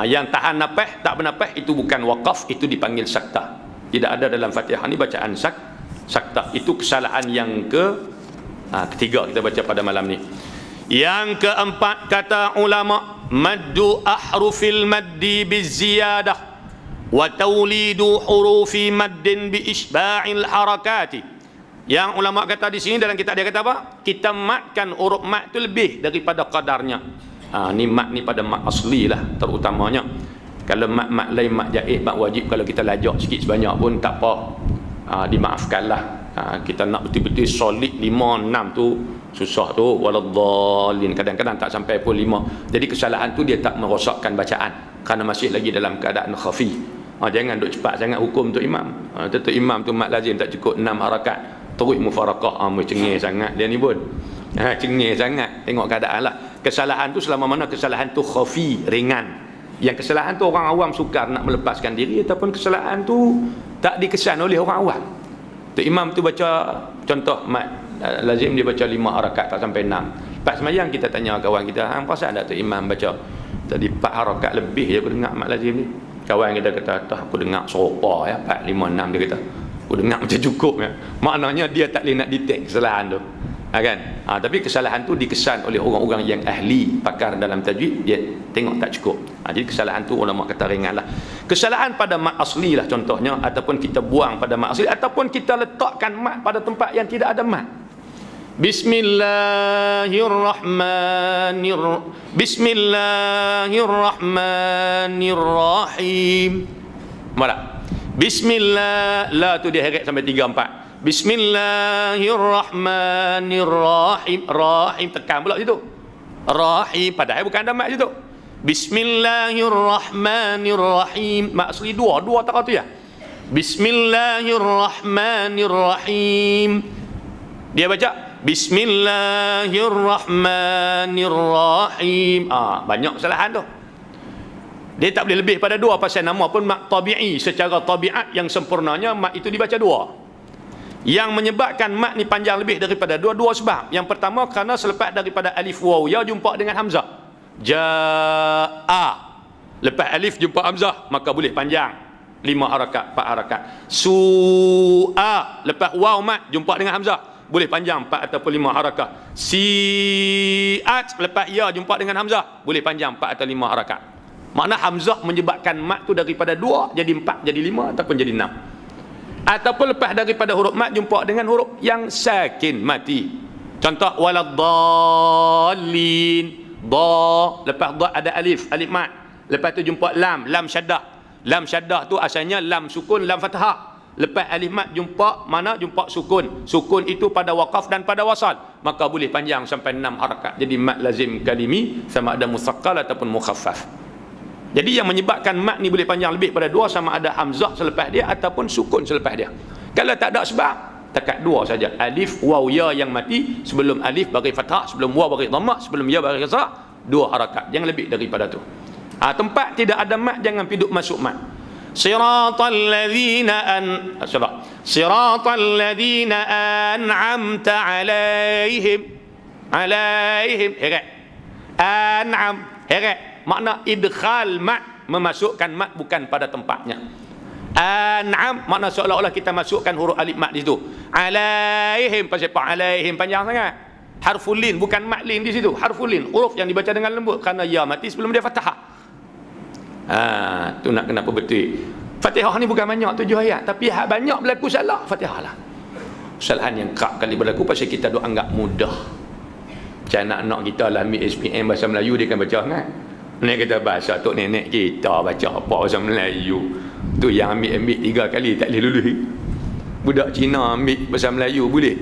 Yang tahan nafas, tak bernafas itu bukan wakaf, itu dipanggil saktah. Tidak ada dalam Fatihah ni bacaan saktah. Itu kesalahan yang ketiga kita baca pada malam ni. Yang keempat, kata ulama, maddu ahrufil maddi biziyadah wa tawlidu hurufi maddin bi isba'il harakati. Yang ulama kata di sini dalam kitab dia kata apa? Kita matkan huruf mat tu lebih daripada qadarnya. Ni mat ni pada mat asli lah terutamanya. Kalau mat lain, mat jaid, mat wajib, kalau kita lajak sikit sebanyak pun tak apa, dimaafkanlah. Kita nak betul-betul solid 5, 6 tu susah tu, waladhdallin, kadang-kadang tak sampai pun 5. Jadi kesalahan tu dia tak merosakkan bacaan kerana masih lagi dalam keadaan khafi. Jangan duk cepat sangat hukum untuk imam. Tentu imam tu mat lazim tak cukup 6 harakat, terus mufarakah, cengih sangat dia ni pun. Cengih sangat, tengok keadaan lah. Kesalahan tu selama mana kesalahan tu khafi, ringan. Yang kesalahan tu orang awam sukar nak melepaskan diri, ataupun kesalahan tu tak dikesan oleh orang awam. Tu imam tu baca, contoh mat lazim dia baca 5 harakat tak sampai 6. Lepas semayang kita tanya kawan kita, hang perasan tak tu imam baca tadi 4 harakat lebih je aku dengar mat lazim ni. Kawan kita kata, aku dengar serupa 4, 5, 6 dia kata. Aku dengar macam cukup ya. Maknanya dia tak boleh nak detect kesalahan tu. Kan? Tapi kesalahan tu dikesan oleh orang-orang yang ahli, pakar dalam tajwid, dia tengok tak cukup. Jadi kesalahan tu ulama kata ringan lah. Kesalahan pada mat asli lah contohnya, ataupun kita buang pada mat asli, ataupun kita letakkan mat pada tempat yang tidak ada mat. Bismillahirrahmanirrahim. Mana? Bismillah, la tu dia heret sampai 3, 4. Bismillahirrahmanirrahim. Rahim tekan pula situ. Rahim padahal bukan ada mat situ. Bismillahirrahmanirrahim. Mat asli dua tak tu ya. Bismillahirrahmanirrahim. Dia baca Bismillahirrahmanirrahim. Banyak kesalahan tu. Dia tak boleh lebih pada 2, pasal nama pun mat tabi'i. Secara tabiat yang sempurnanya mat itu dibaca 2. Yang menyebabkan mat ni panjang lebih daripada 2 sebab. Yang pertama kerana selepas daripada alif waw ya jumpa dengan hamzah. Ja'a. Lepas alif jumpa hamzah maka boleh panjang 5 harakat, 4 harakat. Su'a. Lepas waw mat jumpa dengan hamzah boleh panjang 4 ataupun 5 harakat. Si'at. Lepas ya jumpa dengan hamzah boleh panjang 4 atau 5 harakat. Makna hamzah menyebabkan mat tu daripada 2 jadi 4, jadi 5 ataupun jadi 6. Ataupun lepas daripada huruf mat jumpa dengan huruf yang sakin, mati. Contoh waladdallin. Da, lepas da ada alif mat. Lepas tu jumpa lam syaddah. Lam syaddah tu asalnya lam sukun, lam fathah. Lepas alif mat jumpa mana? Jumpa sukun. Sukun itu pada waqaf dan pada wasal, maka boleh panjang sampai 6 harakat. Jadi mat lazim kalimi sama ada musaqqal ataupun mukhaffaf. Jadi yang menyebabkan mat ni boleh panjang lebih pada 2 sama ada hamzah selepas dia ataupun sukun selepas dia. Kalau tak ada sebab, takat 2 saja. Alif, waw, ya yang mati, sebelum alif bagi fathah, sebelum waw bagi dhammah, sebelum ya bagi kasrah, 2 harakat. Jangan lebih daripada tu. Tempat tidak ada mat jangan piduk masuk mat. Siratal ladzina an'amta alaihim. Heret. An'am, heret. Makna idkhal mat, memasukkan mat bukan pada tempatnya. An'am makna seolah-olah kita masukkan huruf alif mat di situ. Alaihim, pasal alaihim panjang sangat. Harful lin bukan mat lin di situ. Harful lin, huruf yang dibaca dengan lembut kerana ya mati sebelum dia fathah. Tu nak kenapa betul. Fatihah ni bukan banyak 7 ayat, tapi banyak berlaku salah Fatihah lah. Kesalahan yang kerap kali berlaku pasal kita duk anggap mudah. Macam anak-anak kita lah ambil SPM bahasa Melayu, dia kan baca kan. Ni kata bahasa tok nenek kita baca apa bahasa Melayu. Tu yang ambil 3 kali tak boleh lulus. Budak Cina ambil bahasa Melayu boleh.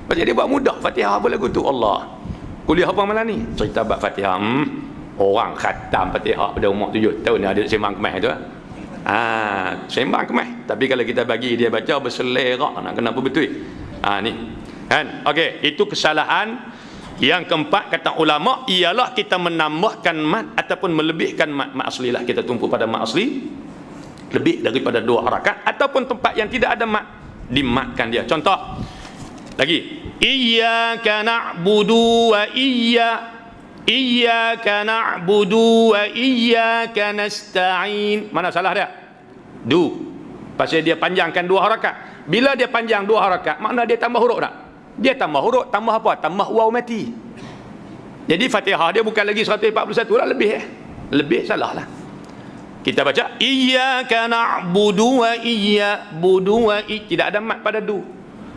Pasal dia buat mudah. Fatihah apa lagu tu? Allah. Kuliah apa malam ni? Cerita bab Fatihah. Orang khatam Fatihah pada umur 7 tahun ada sembang kemas tu. Sembang kemas. Tapi kalau kita bagi dia baca berselerak nak kena apa betul. Ni. Kan? Okey, itu kesalahan. Yang keempat kata ulama ialah kita menambahkan mat ataupun melebihkan mat asli lah. Kita tumpu pada mat asli lebih daripada 2 harakat, ataupun tempat yang tidak ada mat dimatkan dia. Contoh lagi, iyyaka na'budu wa iyyaka na'budu wa iyyaka nasta'in. Mana salah dia? Pasal dia panjangkan 2 harakat. Bila dia panjang 2 harakat, makna dia tambah huruf tak? Dia tambah huruf, tambah apa? Tambah waw mati. Jadi Fatihah dia bukan lagi 141 lah, lebih lebih salah lah. Kita baca iyyaka na'budu wa iyyabudu wa tidak ada mat pada du.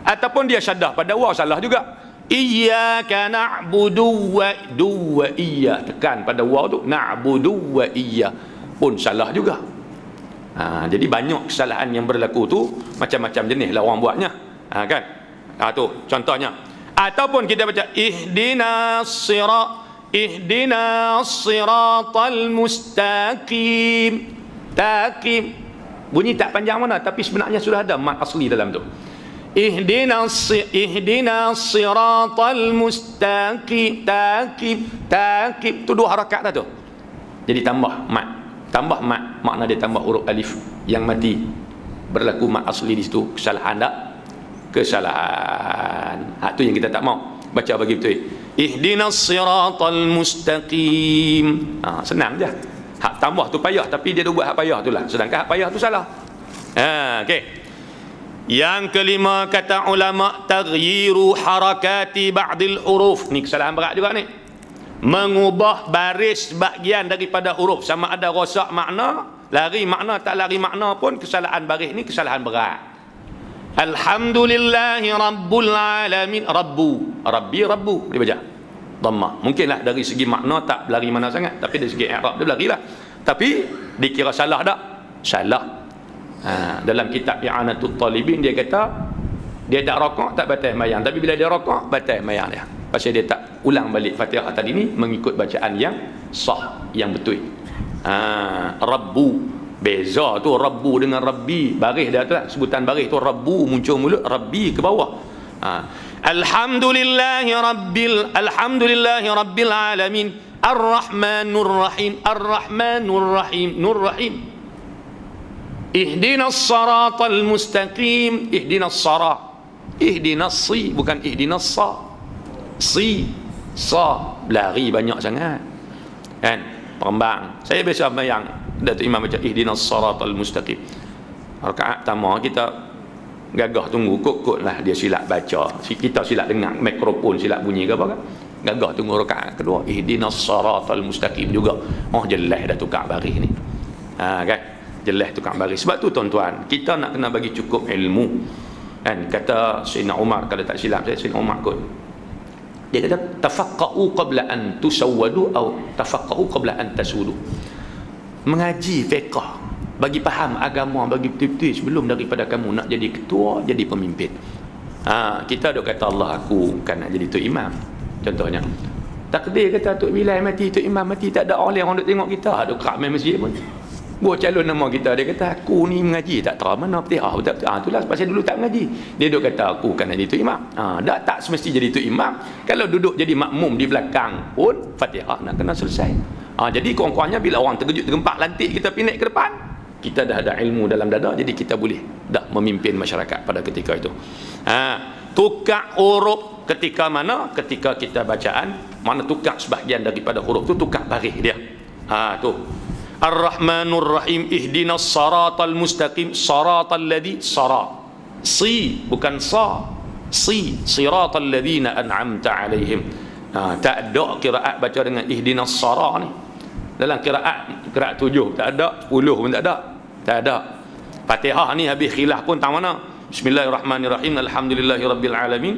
Ataupun dia syaddah pada waw, salah juga. Iyyaka na'budu wa iyya, tekan pada waw tu, na'budu wa iyya pun salah juga. Jadi banyak kesalahan yang berlaku tu, macam-macam jenis lah orang buatnya. Kan? Tu contohnya. Ataupun kita baca ihdinas siratal mustaqim. Taqim bunyi tak panjang mana, tapi sebenarnya sudah ada mat asli dalam tu. Ihdinas siratal mustaqim. Taqim tu 2 harakat dah tu. Jadi tambah mat makna dia tambah huruf alif yang mati. Berlaku mat asli di situ. Kesalahan tak? Kesalahan. Tu yang kita tak mau baca bagi betul. Ihdinas siratal mustaqim. Senang je. Hak tambah tu payah, tapi dia tu buat hak payah tu lah. Sedangkan hak payah tu salah. Okey. Yang kelima kata ulama, taghyiru harakati ba'dil huruf. Ni kesalahan berat juga ni. Mengubah baris bahagian daripada huruf, sama ada rosak makna, lari makna, tak lari makna pun kesalahan baris ni kesalahan berat. Alhamdulillahi Rabbul Alamin. Rabbu dia baca dhammah. Mungkinlah dari segi makna tak berlari mana sangat, tapi dari segi i'rab dia berlari lah. Tapi dikira salah tak? Salah. Dalam kitab I'anatul Talibin dia kata dia tak rokok tak batal mayang, tapi bila dia rokok batal mayang dia. Pasal dia tak ulang balik Fatihah tadi ni mengikut bacaan yang sah, yang betul. Rabbu, beza tu Rabbu dengan Rabbi. Baris dia tu lah, sebutan baris tu Rabbu muncul mulut, Rabbi ke bawah. Alhamdulillahi rabbil alamin, Ar-Rahmanur Rahim, Nur Rahim. Ihdinas siratal mustaqim, ihdinas si, bukan ihdinas sa. Lari banyak sangat. Kan? Perembang. Saya biasa sembahyang, Datuk Imam baca ihdinas siratal mustaqim. Rakaat pertama kita gagah tunggu, kok lah dia silap baca. Kita silap dengar mikrofon silap bunyi ke apa kan? Gagah tunggu rakaat kedua, ihdinas siratal mustaqim juga. Jelas dah tukar baris ni. Kan? Jelas tukar baris. Sebab tu tuan-tuan, kita nak kena bagi cukup ilmu. Kan? Kata Sayyidina Umar, kalau tak silap saya, Sayyidina Umar kot, dia kata tafaqqahu qabla an tusawwadu atau tafaqqahu qabla an tasudu. Mengaji fiqh, bagi faham agama, bagi betul-betul sebelum daripada kamu nak jadi ketua, jadi pemimpin. Kita duk kata Allah aku kan nak jadi tok imam. Contohnya takdir kata Tok Bilal mati, Tok Imam mati, tak ada orang duk tengok kita, duk kerak main masjid pun. Buat calon nama kita, dia kata aku ni mengaji tak tahu mana Fatihah betul. Itulah pasal dulu tak mengaji. Dia duk kata aku kan jadi tok imam. Tak semesti jadi tok imam. Kalau duduk jadi makmum di belakang pun Fatihah nak kena selesai. Jadi kurang-kurangnya bila orang terkejut tergempak lantik kita pindah ke depan, kita dah ada ilmu dalam dada, jadi kita boleh dah memimpin masyarakat pada ketika itu. Tukar huruf ketika mana? Ketika kita bacaan, mana tukar sebahagian daripada huruf tu, tukar baris dia. Tu Ar-Rahmanur Rahim, ihdinas siratal mustaqim, siratal ladzi bukan sa, siratal ladzina an'amta alaihim. Tak ada qiraat baca dengan ihdinas sara ni. Dalam qiraat 7 tak ada, 10 pun tak ada. Fatihah ni habis khilaf pun tak mana. Bismillahirrahmanirrahim, alhamdulillahirabbil alamin,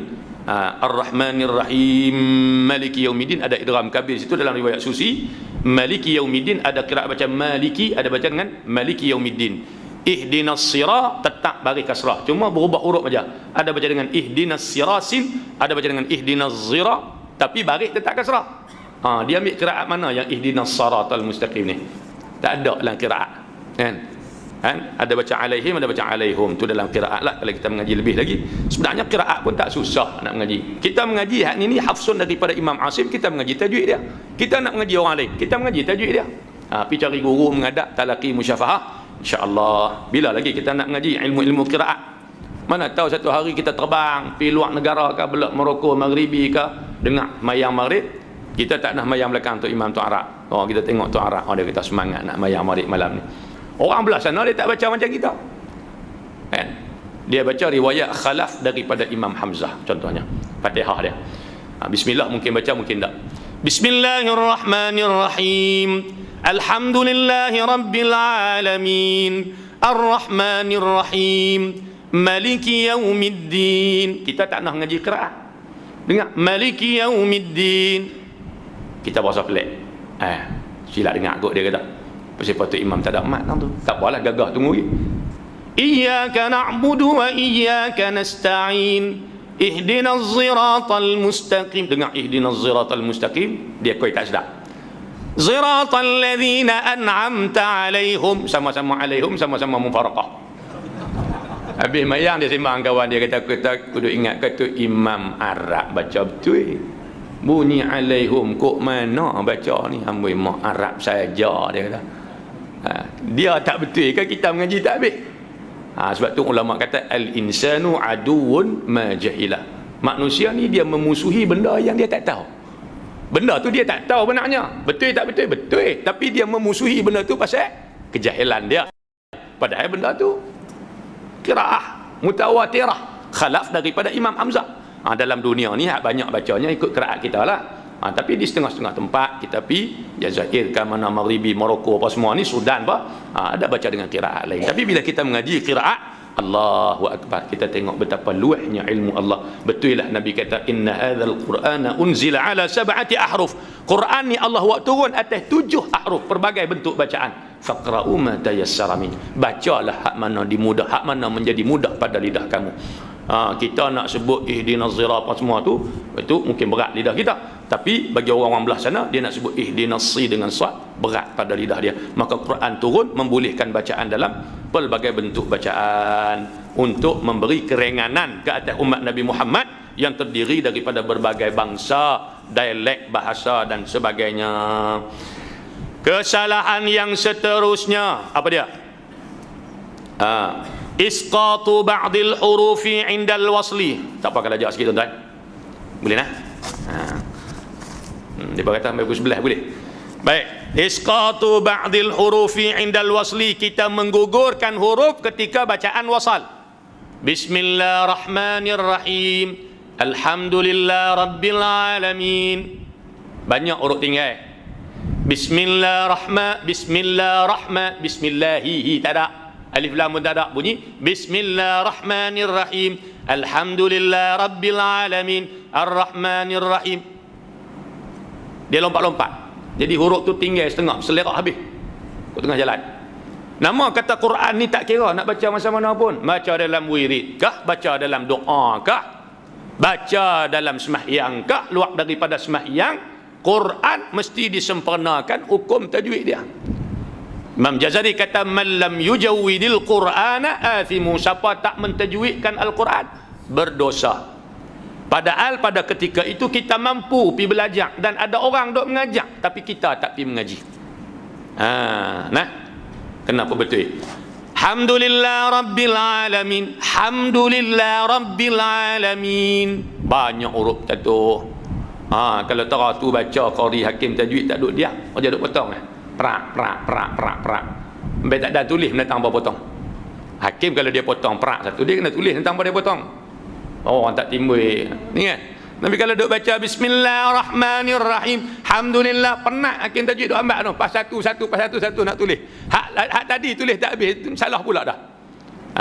Ar-Rahmanir Rahim, Maliki Yaumiddin. Ada idgham kabir situ dalam riwayat Susi. Maliki Yaumiddin ada qiraat baca Maliki, ada baca dengan Maliki Yaumiddin. ihdinas sira tetap bagi kasrah, cuma berubah huruf aja. Ada baca dengan ihdinas sirasin, ada baca dengan ihdinas zira, tapi bagi tetap kasrah. Dia ambil qiraat mana yang ihdinas siratal mustaqim ni? Tak ada dalam qiraat. Kan? Ada baca alaihim, ada baca alaihum. Tu dalam qiraat lah kalau kita mengaji lebih lagi. Sebenarnya qiraat pun tak susah nak mengaji. Kita mengaji hak ni hafsun daripada Imam Asim, kita mengaji tajwid dia. Kita nak mengaji orang lain, kita mengaji tajwid dia. Pergi cari guru mengadap talaqi musyafahah. InsyaAllah bila lagi kita nak mengaji ilmu-ilmu qiraat. Mana tahu satu hari kita terbang pergi luar negara ke, belak Morocco, Maghribi ke, dengar mayang maghrib, kita tak nak mayang belakang tu Imam tu Arab. Kita tengok tu Arab, dia kata semangat nak mayang maghrib malam ni. Orang belah sana dia tak baca macam kita. Kan? Dia baca riwayat khalaf daripada Imam Hamzah contohnya. Fatihah dia. Bismillah mungkin baca, mungkin tak. Bismillahirrahmanirrahim. Alhamdulillahi rabbil alamin. Ar-Rahmanir-Rahim. Maliki yaumiddin. Kita tak nak ngaji qiraat. Dengar Maliki yaumiddin. Kita bahasa pelik. Silap dengar kot dia kata. Pasal patut imam tak ada mat tu. Tak apalah, gagah tunggu lagi. Iyyaka na'budu wa iyyaka nasta'in. Ihdinas siratal mustaqim. Dengar ihdinas siratal mustaqim, dia koi tak sedap. Siratal ladzina an'amta alaihim. Sama-sama alaihim, sama-sama mufaraqah. Habis mayang dia sembang kawan dia kata, aku kudu ingat kata Imam Arab baca betul. Bunyi alaihim kok mana baca ni? Amboi mak Arab saja dia kata. Dia tak betul ke kita mengaji tak habis? Sebab tu ulama kata al-insanu aduun ma jahilah. Manusia ni dia memusuhi benda yang dia tak tahu. Benda tu dia tak tahu benarnya. Betul tak betul? Betul. Tapi dia memusuhi benda tu pasal kejahilan dia. Padahal benda tu qiraah mutawatirah, khalaf daripada Imam Hamzah. Dalam dunia ni banyak bacanya ikut qiraat kita lah. Tapi di setengah-setengah tempat kita pergi Jazair ke mana, Maghribi, Morocco apa semua ni, Sudan ada baca dengan qiraat lain. Tapi bila kita mengaji qiraat, Allahu Akbar, kita tengok betapa luahnya ilmu Allah. Betul lah Nabi kata inna hadzal qur'ana unzila ala 7 ahruf. Quran ni Allah buat turun atas 7 ahruf, pelbagai bentuk bacaan. Faqra'u ma tayassara min. Bacalah hak mana dimudah, hak mana menjadi mudah pada lidah kamu. Kita nak sebut ihdinas siratal apa semua tu, itu mungkin berat lidah kita. Tapi bagi orang-orang belah sana, dia nak sebut ihdinas si dengan sad, berat pada lidah dia. Maka Quran turun membolehkan bacaan dalam pelbagai bentuk bacaan untuk memberi keringanan ke atas umat Nabi Muhammad yang terdiri daripada berbagai bangsa, dialek, bahasa dan sebagainya. Kesalahan yang seterusnya apa dia? Isqatu ba'dil hurufi indal wasli. Tak apa kalau ajak sikit tuan-tuan. Boleh nah? Dia berkata sampai pukul 11 boleh. Baik, isqatu ba'dil hurufi indal wasli, kita menggugurkan huruf ketika bacaan wasal. Bismillahirrahmanirrahim. Alhamdulillah rabbil alamin. Banyak huruf tinggal. Bismillahihi tak ada. Alif lam pun tak ada. Bunyi Bismillahirrahmanirrahim. Alhamdulillah rabbil alamin. Ar-Rahmanirrahim. Dia lompat-lompat. Jadi huruf tu tinggal setengah, selerak habis kat tengah jalan. Nama kata Quran ni tak kira nak baca masa mana pun. Baca dalam wirid kah, baca dalam doa kah, baca dalam sembahyang kah, luar daripada sembahyang, Quran mesti disempurnakan hukum tajwid dia. Imam Jazari kata man lam yujawwidil Qur'ana athimu. Siapa tak mentajwidkan Al-Quran berdosa. Padahal pada ketika itu kita mampu pergi belajar dan ada orang dok mengajar, tapi kita tak pergi mengaji. Nah, kenapa betul? Alhamdulillah rabbil alamin. Alhamdulillah rabbil alamin. Banyak huruf tu. Kalau tara tu baca qari hakim tajwid tak duk dia, dia duk potong prak. Sampai tak ada tulis mendatang apa potong. Hakim kalau dia potong prak satu, dia kena tulis tentang apa dia potong. Orang tak timbul ni kan. Tapi kalau duk baca Bismillahirrahmanirrahim, Alhamdulillah, penat hakim tajwid duk ambil pas satu nak tulis. Hak tadi tulis tak habis, salah pula dah.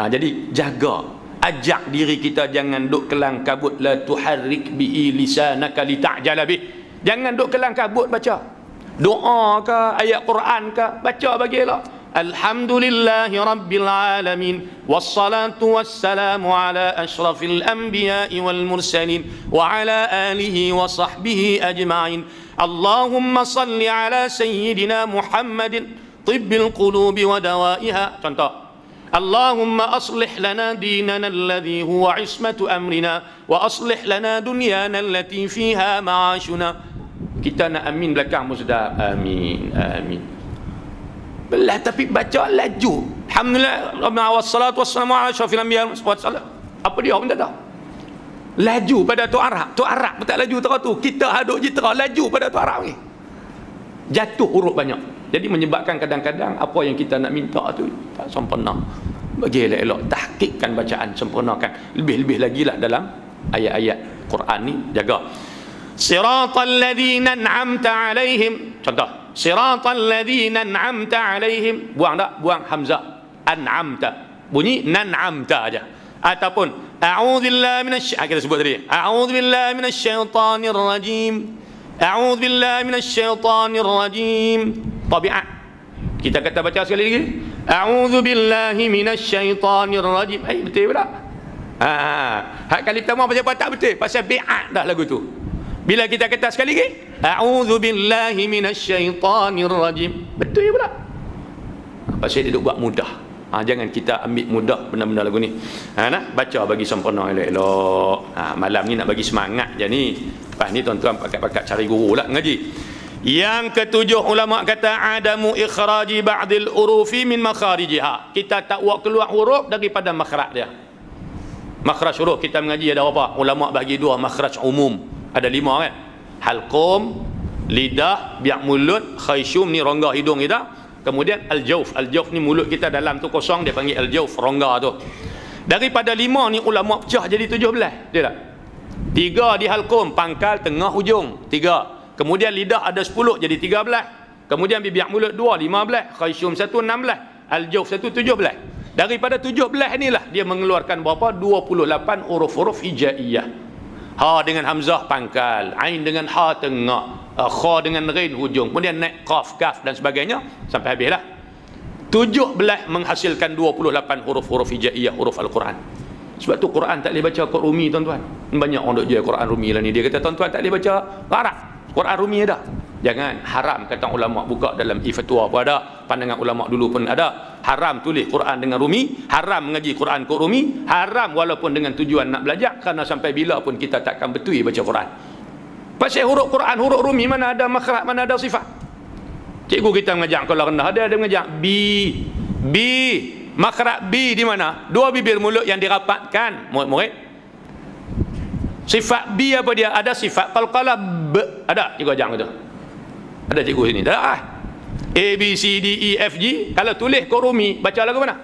Jadi jaga, ajak diri kita jangan duk kelang kabut. La tuharrik bihi lisanaka lita'jala bih. Jangan duk kelang kabut baca doa ke ayat Quran ke, baca bagilah. Alhamdulillahi Rabbil Alamin. Wassalatu wassalamu ala ashrafil anbiya'i wal mursalin wa ala alihi wa sahbihi ajma'in. Allahumma salli ala sayyidina Muhammadin tibbil qulubi wa dawaiha. Contoh, Allahumma aslih lana dinana alladhi huwa ismatu amrina wa aslih lana dunyana allati fiha ma'ashuna. Kita nak amin belakang musdaq. Amin, amin. Belah tapi baca laju. Alhamdulillah wassalatu wassalamu ala asyrafil anbiya wassalam. Apa dia pun tak tahu. Laju pada tu Arab. Tu Arab tak laju terus tu. Kita haduk je terus laju pada tu Arab ni. Jatuh huruf banyak. Jadi menyebabkan kadang-kadang apa yang kita nak minta tu tak sempurna. Bagi elok-elok tahqiqkan bacaan, sempurnakan. Lebih-lebih lagi lah dalam ayat-ayat Quran ni, jaga. Siratal ladzina an'amta alaihim. Contoh, siratal ladzina an'amta alaihim. Buang tak? Buang hamzah. An'amta. Bunyi nan'amta aja. Ataupun a'udzubillahi minasy kita sebut tadi. A'udzubillahi minasyaitonir rajim. A'udzubillahi minasyaitonir rajim. Tabiat. Kita kata baca sekali lagi. A'udzubillahi minasyaitonir rajim. Betul tak? Hak kali pertama pasal apa tak betul? Pasal bi'at dah lagu tu. Bila kita kata sekali lagi, a'udzubillahi minasyaitonir rajim. Betul tak? Pasal dia duk buat mudah. Jangan kita ambil mudah benda-benda lagu ni. Nak baca bagi sempurna elok-elok. Malam ni nak bagi semangat je ni. Lepas ni tuan-tuan pakat-pakat cari guru lah ngaji. Yang ketujuh ulama kata adamu ikhraji ba'dil urufi min makharijiha. Kita tak buat keluar huruf daripada makhraj dia. Makhraj huruf kita mengaji ada apa? Ulama bagi dua makhraj umum. Ada 5 kan? Halqum, lidah, biak mulut, khayshum ni rongga hidung kita. Kemudian al-jawf. Al-jawf ni mulut kita dalam tu kosong, dia panggil al-jawf, rongga tu. Daripada 5 ni ulama pecah jadi 17. Dia tak? 3 di halqum, pangkal, tengah, hujung. 3. Kemudian lidah ada 10 jadi 13. Kemudian biak mulut 2, 15. Khayshum 1, 16. Al-jawf 1, 17. Daripada 17 inilah dia mengeluarkan berapa? 28 huruf-huruf hijaiyah. Ha dengan hamzah pangkal, ain dengan ha tengah, kha dengan ghain hujung, kemudian naik qaf, kaf dan sebagainya sampai habislah. 17 menghasilkan 28 huruf-huruf hijaiyah, huruf Al-Quran. Sebab tu Quran tak boleh baca kod Rumi tuan-tuan. Banyak orang duk jual Quran Rumi lah ni. Dia kata tuan-tuan tak boleh baca Arab. Quran Rumi ada. Jangan, haram kata ulama, buka dalam fatwa pun ada, pandangan ulama dulu pun ada. Haram tulis Quran dengan Rumi, haram mengaji Quran kod Rumi, haram walaupun dengan tujuan nak belajar, kerana sampai bila pun kita takkan betul baca Quran. Pasal huruf Quran, huruf Rumi mana ada makhraj, mana ada sifat. Cikgu kita mengajar kalau rendah ada mengajar B. Makhraj B di mana? Dua bibir mulut yang dirapatkan, murid-murid. Sifat B apa dia? Ada sifat qalqalah B. Ada cikgu ajar gitu. Ada cikgu sini. Tak ah. A B C D E F G. Kalau tulis kod Rumi, baca lagu mana?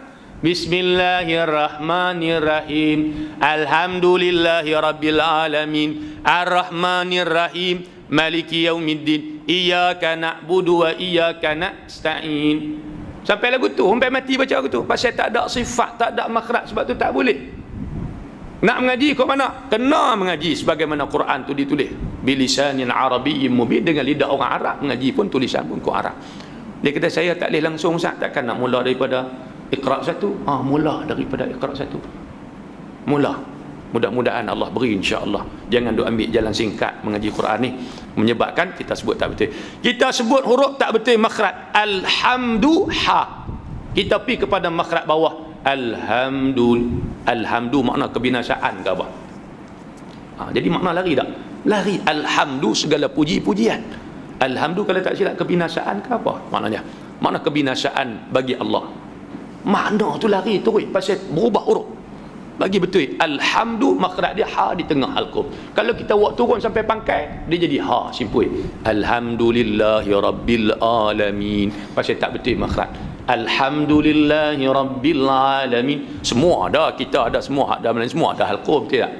Bismillahirrahmanirrahim. Alhamdulillahirabbil alamin. Arrahmanirrahim. Maliki yaumiddin. Iyyaka na'budu wa iyyaka nasta'in. Sampai lagu tu, sampai mati baca lagu tu. Pasal tak ada sifat, tak ada makhraj, sebab tu tak boleh. Nak mengaji kau mana? Kena mengaji sebagaimana Quran tu ditulis. Bilisanin arabiyyin mubin, dengan lidah orang Arab mengaji pun tulisan pun kau Arab. Dia kata saya tak boleh langsung Ustaz, takkan nak mula daripada Iqra 1. Mula daripada Iqra 1. Mula. Mudah-mudahan Allah beri insya-Allah. Jangan duk ambil jalan singkat mengaji Quran ni, menyebabkan kita sebut tak betul. Kita sebut huruf tak betul makhraj. Alhamdu ha. Kita pergi kepada makhraj bawah. Alhamdu makna kebinasaan ke apa? Jadi makna lari tak? Lari. Alhamdu segala puji-pujian. Alhamdu kalau tak silap kebinasaan ke apa? Maknanya makna kebinasaan bagi Allah. Makna tu lari terus pasal berubah huruf. Bagi betul. Alhamdu makhraj dia ha di tengah halqum. Kalau kita buat turun sampai pangkai, dia jadi ha simpul. Alhamdulillahi rabbil alamin. Pasal tak betul makhraj. Alhamdulillahi rabbil alamin. Semua ada, kita ada semua, ada semua ada halqum tidak?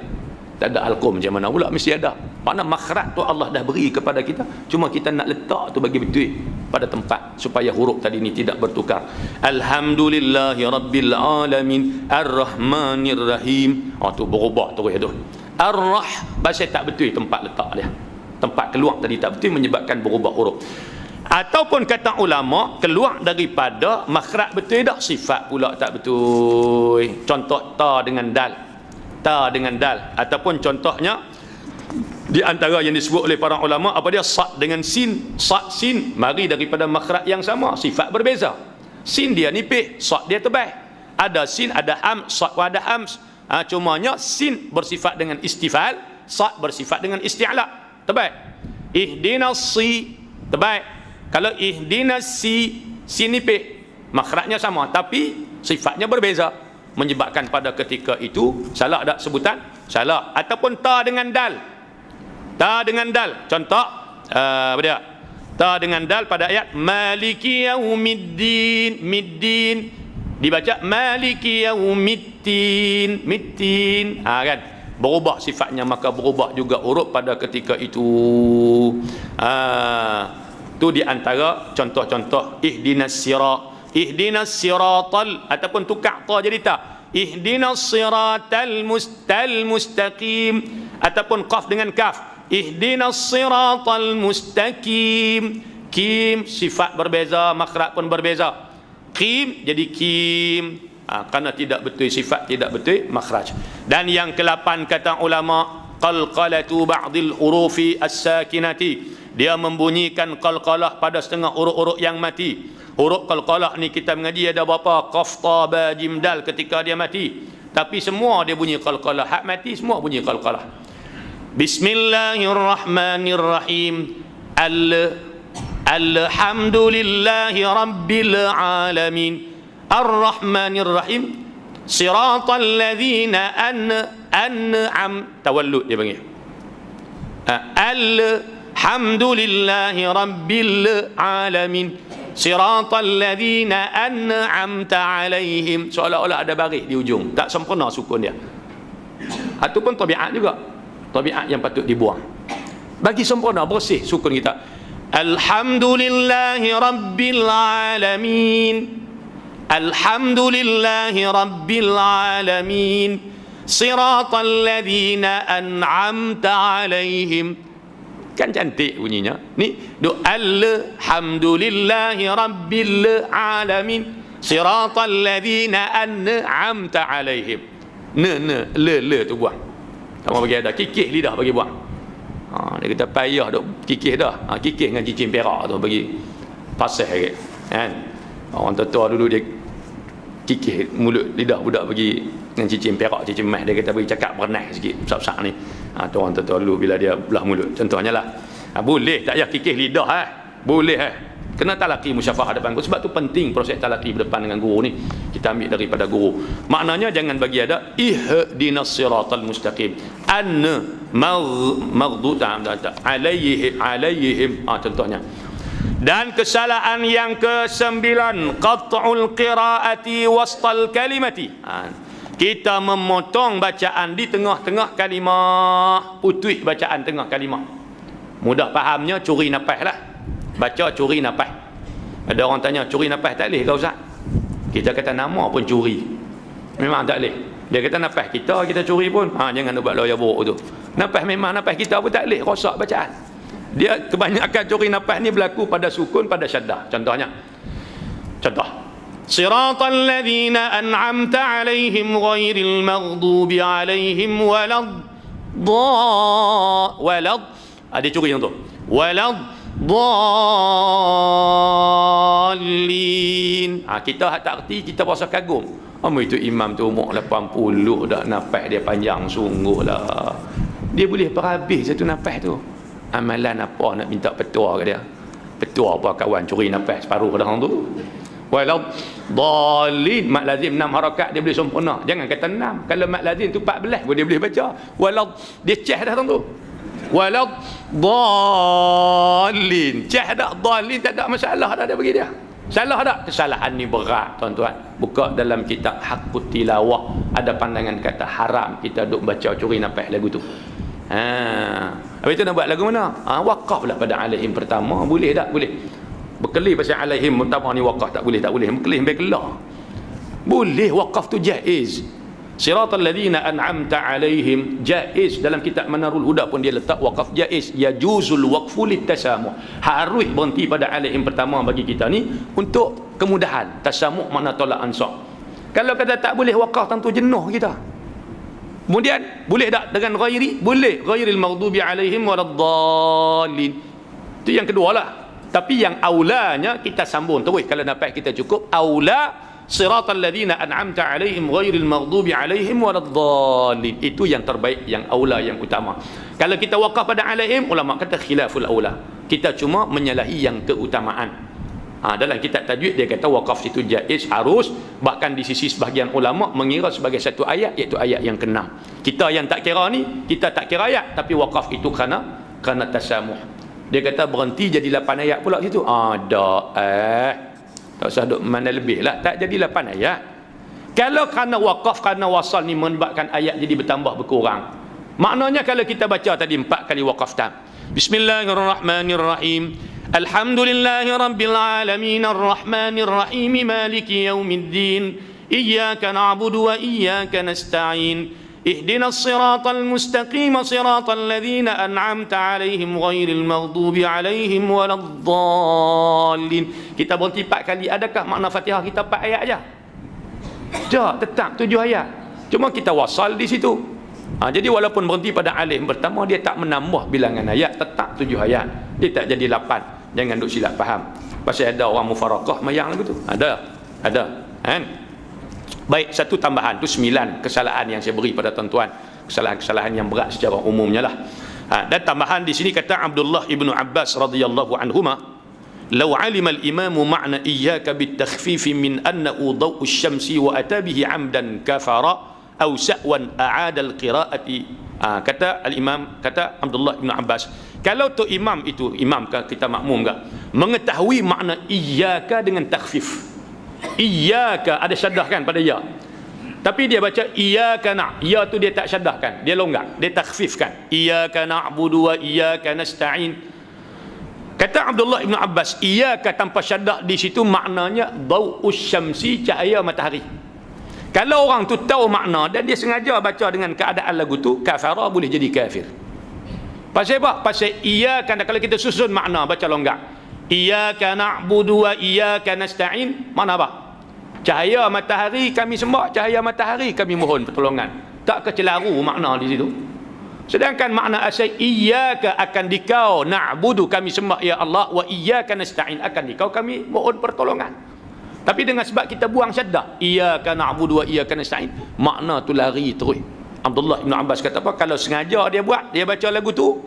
Tak ada halqum macam mana pula, mesti ada. Makna makhraj tu Allah dah beri kepada kita, cuma kita nak letak tu bagi betul pada tempat supaya huruf tadi ni tidak bertukar. Alhamdulillahi rabbil alamin arrahmanir rahim. Tu berubah terus tu. Ar-rah bahasa tak betul tempat letak dia. Tempat keluar tadi tak betul menyebabkan berubah huruf. Ataupun kata ulama keluar daripada makhraj betul dah, sifat pula tak betul. Contoh ta dengan dal, ta dengan dal. Ataupun contohnya di antara yang disebut oleh para ulama apa dia, sad dengan sin, sad sin mari daripada makhraj yang sama, sifat berbeza. Sin dia nipis, sad dia tebal. Ada sin, ada ham, sad pun ada hams. Cumanya sin bersifat dengan istifal, sad bersifat dengan isti'la, tebal. Ihdinas si, tebal. Kalau ihdinas si, sin nipis, makhrajnya sama tapi sifatnya berbeza, menyebabkan pada ketika itu salah tak sebutan? Salah. Ataupun ta dengan dal, ta dengan dal, contoh apa dia, ta dengan dal pada ayat maliki yaumiddin, middin dibaca maliki yaumiddin, middin, kan berubah sifatnya, maka berubah juga huruf pada ketika itu. Itu di antara contoh-contoh ihdinas siratal, ataupun tukar ta jadi ta, ihdinas siratal mustaqim, ataupun qaf dengan kaf, ihdinas siratal mustaqim. Kim sifat berbeza, makhraj pun berbeza. Qim jadi kim, kerana tidak betul sifat, tidak betul makhraj. Dan yang ke-8 kata ulama, qalqalatu ba'dil hurufi as-sakinati, dia membunyikan qalqalah pada setengah huruf-huruf yang mati. Huruf qalqalah ni kita mengaji ada berapa? Qaf, ta, ba, jim, dal ketika dia mati. Tapi semua dia bunyi qalqalah. Hak mati semua bunyi qalqalah. Bismillahirrahmanirrahim. Alhamdulillahi rabbil alamin. Ar-Rahmanir-Rahim. Siratal ladzina an'am, tawallud dia panggil. Alhamdulillahi rabbil alamin. Siratal ladzina an'amta alaihim. Seolah-olah ada baris di ujung, tak sempurna sukun dia. Itu pun tabiat juga, tabiat yang patut dibuang. Bagi sempurna bersih sukun kita. Alhamdulillahi rabbil alamin. Alhamdulillahi rabbil alamin. Siratal ladzina an'amta alaihim. Kan cantik bunyinya. Ni do alhamdulillahi rabbil alamin. Siratal ladzina an'amta alaihim. Le tu buang. Tak mau bagi ada kikih lidah bagi buang. Dia kata payah duk kikih dah. Kikih dengan cincin perak tu bagi pasal sikit. Kan? Orang tua dulu dia kikih mulut lidah budak bagi dengan cincin perak, cincin emas. Dia kata bagi cakap berenang sikit, besar-besar ni. Tu orang tua dulu bila dia belah mulut, contohnya lah. Boleh tak payah kikih lidah boleh kena talaqi musyafahah depan guru. Sebab tu penting proses talaqi berdepan dengan guru ni, kita ambil daripada guru. Maknanya jangan bagi ada ihdinas siratal mustaqim, maghdud alaihim, contohnya. Dan kesalahan yang ke-9, qat'ul qiraati wastal kalimati. Kita memotong bacaan di tengah-tengah kalimah, putus bacaan tengah kalimah. Mudah fahamnya curi nafas lah. Baca curi nafas. Ada orang tanya curi nafas tak boleh ke Ustaz? Kita kata nama pun curi, memang tak boleh. Dia kata nafas kita curi pun, jangan buat lawyer buruk tu. Nafas memang nafas kita pun tak boleh, rosak bacaan. Dia kebanyakan curi nafas ni berlaku pada sukun, pada syaddah. Contohnya, contoh, siratal ladzina an'amta alaihim ghairil maghdubi alaihim dia curi yang tu, waladdallin. Kita tak erti, kita rasa kagum. Itu imam tu umur 80 dah, nafas dia panjang sungguh lah. Dia boleh berhabis satu nafas tu. Amalan apa nak minta petua ke dia? Petua apa kawan curi nafas separuh dah orang tu. Waladdallin, mat lazim 6 harakat dia boleh sempurna. Jangan kata 6. Kalau mat lazim tu 14 pun dia boleh baca. Dia ceh dah orang tu. Waladdallin. Ceh dah dallin, tak ada masalah dah dia bagi dia. Salah tak? Kesalahan ni berat tuan-tuan. Buka dalam kitab Haqqut Tilawah, ada pandangan kata haram kita duk baca curi nafas lagu tu. Habis tu nak buat lagu mana? Waqaf lah pada alaihim pertama. Boleh tak? Boleh. Berkelih pasal alaihim pertama ni waqaf tak boleh, tak boleh. Berkelih sampai kelah. Boleh, waqaf tu jaiz. Siratal ladzina an'amta alaihim, jaiz dalam kitab Manarul Huda pun dia letak wakaf jaiz, yajuzul waqfu litasamuh, harus berhenti pada alaihim pertama bagi kita ni untuk kemudahan. Tasamuh makna tolak ansar. Kalau kata tak boleh wakaf, tentu jenuh kita. Kemudian boleh tak dengan ghairi? Boleh, ghairil maghdubi alaihim waladdallin. Itu yang kedua lah. Tapi yang aulanya kita sambung terus. Kalau dapat kita cukup, aula siratal ladzina an'amta alaihim ghairil maghdubi alaihim waladdallin. Itu yang terbaik, yang aula, yang utama. Kalau kita wakaf pada alaihim, ulama kata khilaful aula. Kita cuma menyalahi yang keutamaan. Dalam kitab tajwid dia kata wakaf itu jaiz, harus, bahkan di sisi sebahagian ulama mengira sebagai satu ayat, iaitu ayat yang ke-6. Kita yang tak kira ni, kita tak kira ayat, tapi wakaf itu kerana tasamuh. Dia kata berhenti jadi 8 ayat pula situ. Tak usah duk mana lebih lah, tak jadi 8 ayat. Kalau kerana wakaf, kerana wasal ni menyebabkan ayat jadi bertambah berkurang, maknanya kalau kita baca tadi 4 kali wakaf tam, Bismillahirrahmanirrahim, Alhamdulillahi Rabbil Alamin, Ar-Rahmanir Rahim, Maliki Yawmiddin, Iyyaka na'budu wa iyyaka nasta'in, Ihdinas siratal mustaqim, siratal ladzina an'amta 'alaihim ghairil maghdubi 'alaihim waladdallin. Kita berhenti 4 kali. Adakah makna Fatihah kita 4 ayat aja? Tak, tetap 7 ayat. Cuma kita wasal di situ. Jadi walaupun berhenti pada alif pertama, dia tak menambah bilangan ayat, tetap 7 ayat. Dia tak jadi 8. Jangan duk silap faham. Pasal ada orang mufarakah mayang lagu tu. Ada. Kan? Baik, satu tambahan tu 9 kesalahan yang saya beri pada tuan-tuan. Kesalahan-kesalahan yang berat secara umumnya lah. Dan tambahan di sini kata Abdullah ibnu Abbas radhiyallahu anhuma, "Law 'alima al-imamu ma'na iyyaka bit-takhfif min annahu daw'u asy-syamsi wa ata bihi 'amdan kafara aw sa'wan a'ada al-qira'ati." Kata al-imam, kata Abdullah ibnu Abbas, kalau tu imam itu, imam ke kita makmum ke, mengetahui makna iyyaka dengan takhfif. Iyyaka ada syaddahkan pada ya, tapi dia baca iyyaka ya tu dia tak syaddahkan, dia longgar, dia takhfifkan, iyyaka na'budu wa iyyaka nasta'in. Kata Abdullah ibnu Abbas, iyyaka tanpa syaddah di situ maknanya daw'us syamsi, cahaya matahari. Kalau orang tu tahu makna dan dia sengaja baca dengan keadaan lagu tu, kafara, boleh jadi kafir. Pasal apa? Pasal iyyaka, kalau kita susun makna baca longgar, iyyaka na'budu wa iyyaka nasta'in, mana apa? Cahaya matahari kami sembah, cahaya matahari kami mohon pertolongan. Tak kecelaru makna di situ. Sedangkan makna asal iyyaka akan dikau na'budu kami sembah ya Allah, wa iyyaka nasta'in akan dikau kami mohon pertolongan. Tapi dengan sebab kita buang syaddah, iyyaka na'budu wa iyyaka nasta'in, makna tu lari terus. Abdullah ibn Abbas kata apa? Kalau sengaja dia buat, dia baca lagu tu,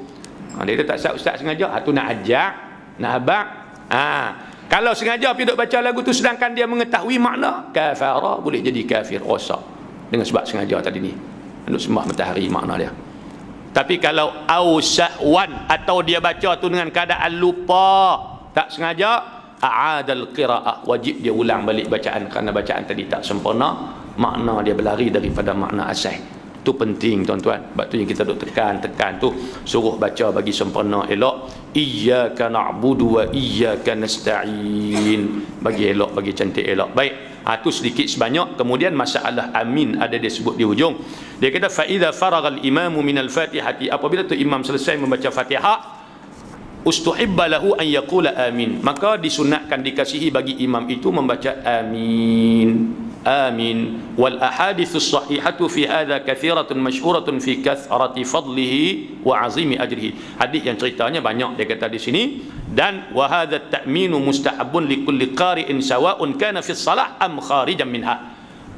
dia tak ustaz sengaja, tu nak ajak, nak abang. Kalau sengaja pergi duk baca lagu tu sedangkan dia mengetahui makna, kafara, boleh jadi kafir, rosak. Dengan sebab sengaja tadi ni, duk sembah matahari makna dia. Tapi kalau ausahwan, atau dia baca tu dengan keadaan lupa, tak sengaja, a'adal qira'ah, wajib dia ulang balik bacaan kerana bacaan tadi tak sempurna, makna dia berlari daripada makna asal. Itu penting tuan-tuan. Sebab tu yang kita duk tekan tu, suruh baca bagi sempurna elok, iyyaka na'budu wa iyyaka nasta'in, bagi elok, bagi cantik elok. Baik, tu sedikit sebanyak. Kemudian masalah amin ada dia sebut di hujung. Dia kata fa idza faragha al-imamu min al-fatihati, apabila tu imam selesai membaca Fatihah, ustuhibba lahu an yaqula amin, maka disunatkan, dikasihi bagi imam itu membaca amin. Amin. Wal ahaditsus sahihatu fi hadza kathiratun masyhuratun fi kathrati fadlihi wa azimi ajrihi. Hadis yang ceritanya banyak dia kata di sini, dan wa hadza ta'minu mustahabun li kulli qari'in sawa'un kana fi shalah am kharijan minha.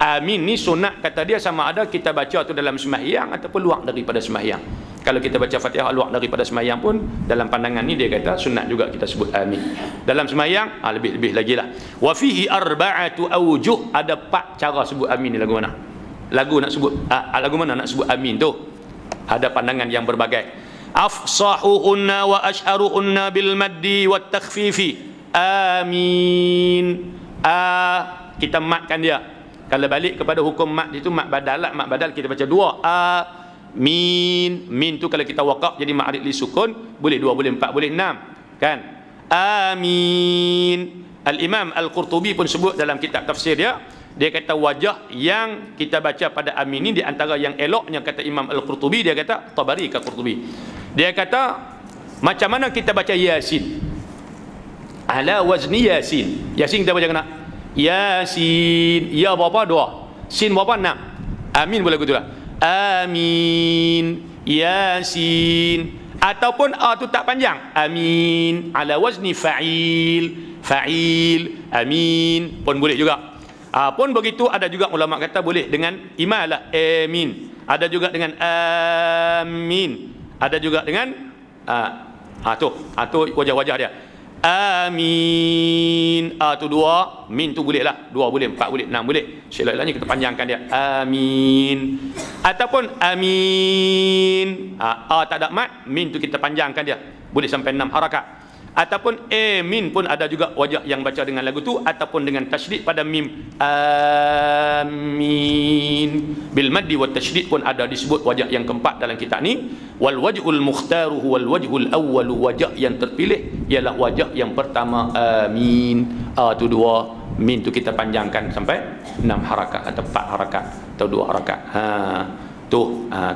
Amin ni sunat kata dia, sama ada kita baca tu dalam sembahyang ataupun luar daripada sembahyang. Kalau kita baca Fatihah luar daripada sembahyang pun, dalam pandangan ni dia kata sunat juga kita sebut amin. Dalam sembahyang lebih-lebih lagi lah. Wa fihi arba'atu awjuh, ada 4 cara sebut amin ni. Lagu mana? Lagu mana nak sebut amin tu? Ada pandangan yang berbagai. Afsahuhunna wa ashharuhunna bil maddi wat takhfifi. Amin. Kita matkan dia. Kalau balik kepada hukum mat itu, mat badal lah. Mat badal kita baca 2. Min tu kalau kita waqaf jadi ma'rif li sukun, boleh 2, boleh 4, boleh 6, kan? Amin. Al-Imam Al-Qurtubi pun sebut dalam kitab tafsir dia Dia kata wajah yang kita baca pada amin ini di antara yang eloknya, kata Imam Al-Qurtubi, dia kata, Tabari ke Qurtubi, dia kata macam mana kita baca Yasin, ala wazni Yasin. Yasin kita baca kena Yasin, ya berapa? 2, sin berapa? 6. Amin boleh gitu lah, amin Yasin. Ataupun a tu tak panjang, amin ala wazni fa'il, fa'il amin pun boleh juga. Pun begitu, ada juga ulama kata boleh dengan imalah amin, ada juga dengan amin, ada juga dengan tu wajah-wajah dia amin. Tu 2, min tu boleh lah, 2 boleh, 4 boleh, 6 boleh. Selain-lainnya kita panjangkan dia amin. Ataupun amin, tak ada mat, min tu kita panjangkan dia, boleh sampai 6 harakat. Ataupun amin pun ada juga wajah yang baca dengan lagu tu, ataupun dengan tasydid pada mim, amin. Bil maddi wat tasydid pun ada disebut wajah yang keempat dalam kitab ni. Wal wajhul mukhtaru wal wajhul awwal, wajah yang terpilih ialah wajah yang pertama, amin. Tu 2, min tu kita panjangkan sampai 6 harakat atau 4 harakat atau 2 harakat.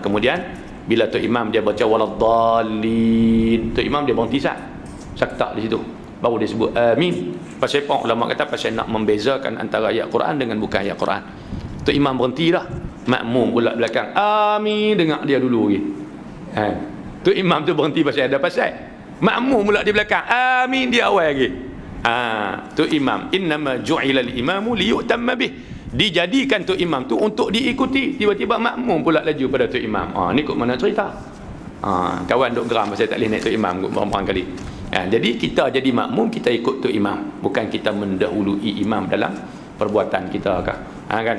Kemudian bila tu imam dia baca waladdallin, tu imam dia berhenti sakta di situ, baru dia sebut amin. Pasal apa ulama kata? Pasal nak membezakan antara ayat Quran dengan bukan ayat Quran. Tu imam berhenti dah, makmum pula belakang amin, dengar dia dulu lagi. Tu imam tu berhenti pasal ada pasal makmum pula di belakang amin, dia awal lagi. Tu imam, innama ju'ilal imamu liyutamma bih, dijadikan tu imam tu untuk diikuti. Tiba-tiba makmum pula laju pada tu imam. Ni kok mana cerita? Kawan duk geram pasal tak boleh naik tu imam berapa kali. Jadi kita jadi makmum, kita ikut tu imam, bukan kita mendahului imam dalam perbuatan kita kan?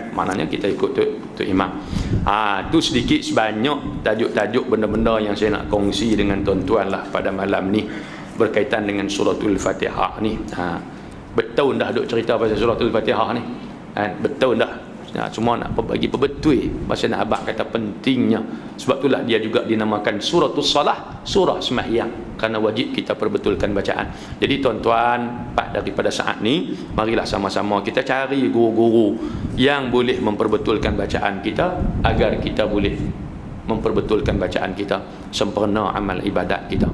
Maknanya kita ikut tu imam. Tu sedikit sebanyak tajuk-tajuk benda-benda yang saya nak kongsi dengan tuan-tuan lah pada malam ni berkaitan dengan suratul Fatihah ni. Betul dah duk cerita pasal suratul Fatihah ni, betul dah. Semua nak bagi perbetul pasal nak abang kata pentingnya. Sebab itulah dia juga dinamakan suratul salah, surah sembahyang, kerana wajib kita perbetulkan bacaan. Jadi tuan-tuan, daripada saat ni marilah sama-sama kita cari guru-guru yang boleh memperbetulkan bacaan kita, agar kita boleh memperbetulkan bacaan kita, sempurna amal ibadat kita.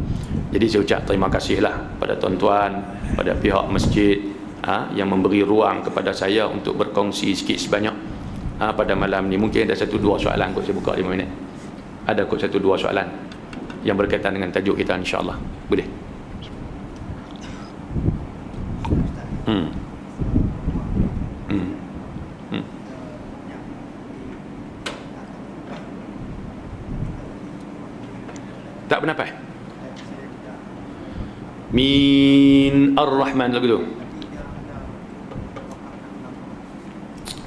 Jadi saya ucap terima kasihlah pada tuan-tuan, pada pihak masjid yang memberi ruang kepada saya untuk berkongsi sikit sebanyak pada malam ni. Mungkin ada 1-2 soalan kot, saya buka 5 minit. Ada kot 1-2 soalan yang berkaitan dengan tajuk kita, insya-Allah. Boleh. Tak bernafas. Min Ar-Rahman lagu tu.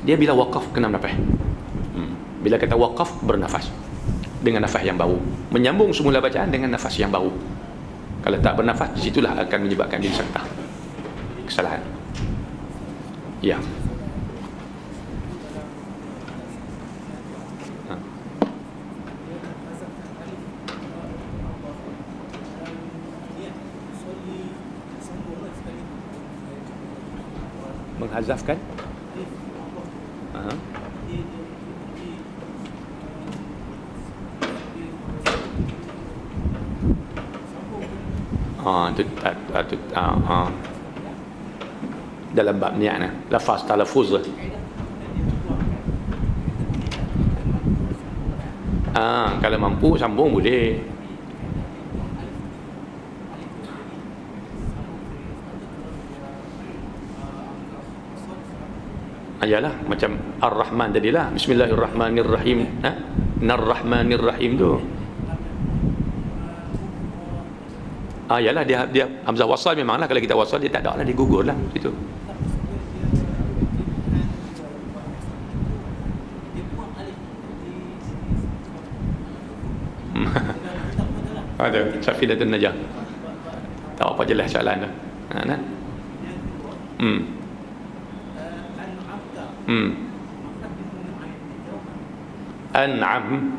Dia bila wakaf kena nafas. Bila kata wakaf, bernafas dengan nafas yang baru, menyambung semula bacaan dengan nafas yang baru. Kalau tak bernafas, di situlah akan menyebabkan dia sakta, kesalahan. Ya. Menghazafkan dalam bab niat ni, lafaz talafuz kalau mampu sambung boleh. Ayalah macam Ar-Rahman tadilah, Bismillahirrahmanirrahim. Nar-Rahmanirrahim tu. Yalah dia hamzah wasal memanglah, kalau kita wasal dia tak ada lah, dia gugur lah situ. Ada Safilatul Najah. Tak apa jelas soalan tu. An'am.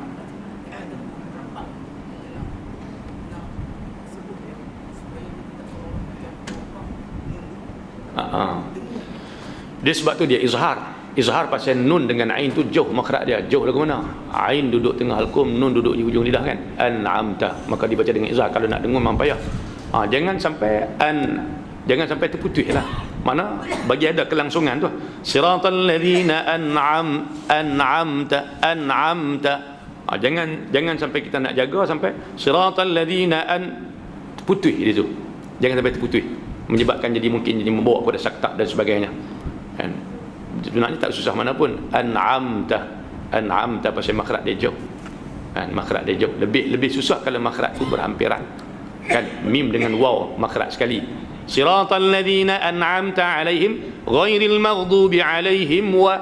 Dia sebab tu dia izhar. Izhar pasal nun dengan ain tu jauh makhraj dia, jauh lagu mana? Ain duduk tengah halqum, nun duduk di ujung lidah kan. An'amta, maka dibaca dengan izhar. Kalau nak dengar memang payah. Jangan sampai terputus lah. Mana bagi ada kelangsungan tu. Siratal ladzina an'amta. Jangan sampai kita nak jaga sampai siratal ladzina terputus dia tu. Jangan sampai terputus. Menyebabkan mungkin jadi membawa kepada sakta dan sebagainya. Kan? Sebenarnya tak susah mana pun. An'amta pasal makhraj dia jauh. Kan, makhraj dia jauh. Lebih susah kalau makhraj tu berhampiran. Kan, mim dengan waw makhraj sekali. Siratal ladzina an'amta alaihim ghairil maghdubi alaihim wa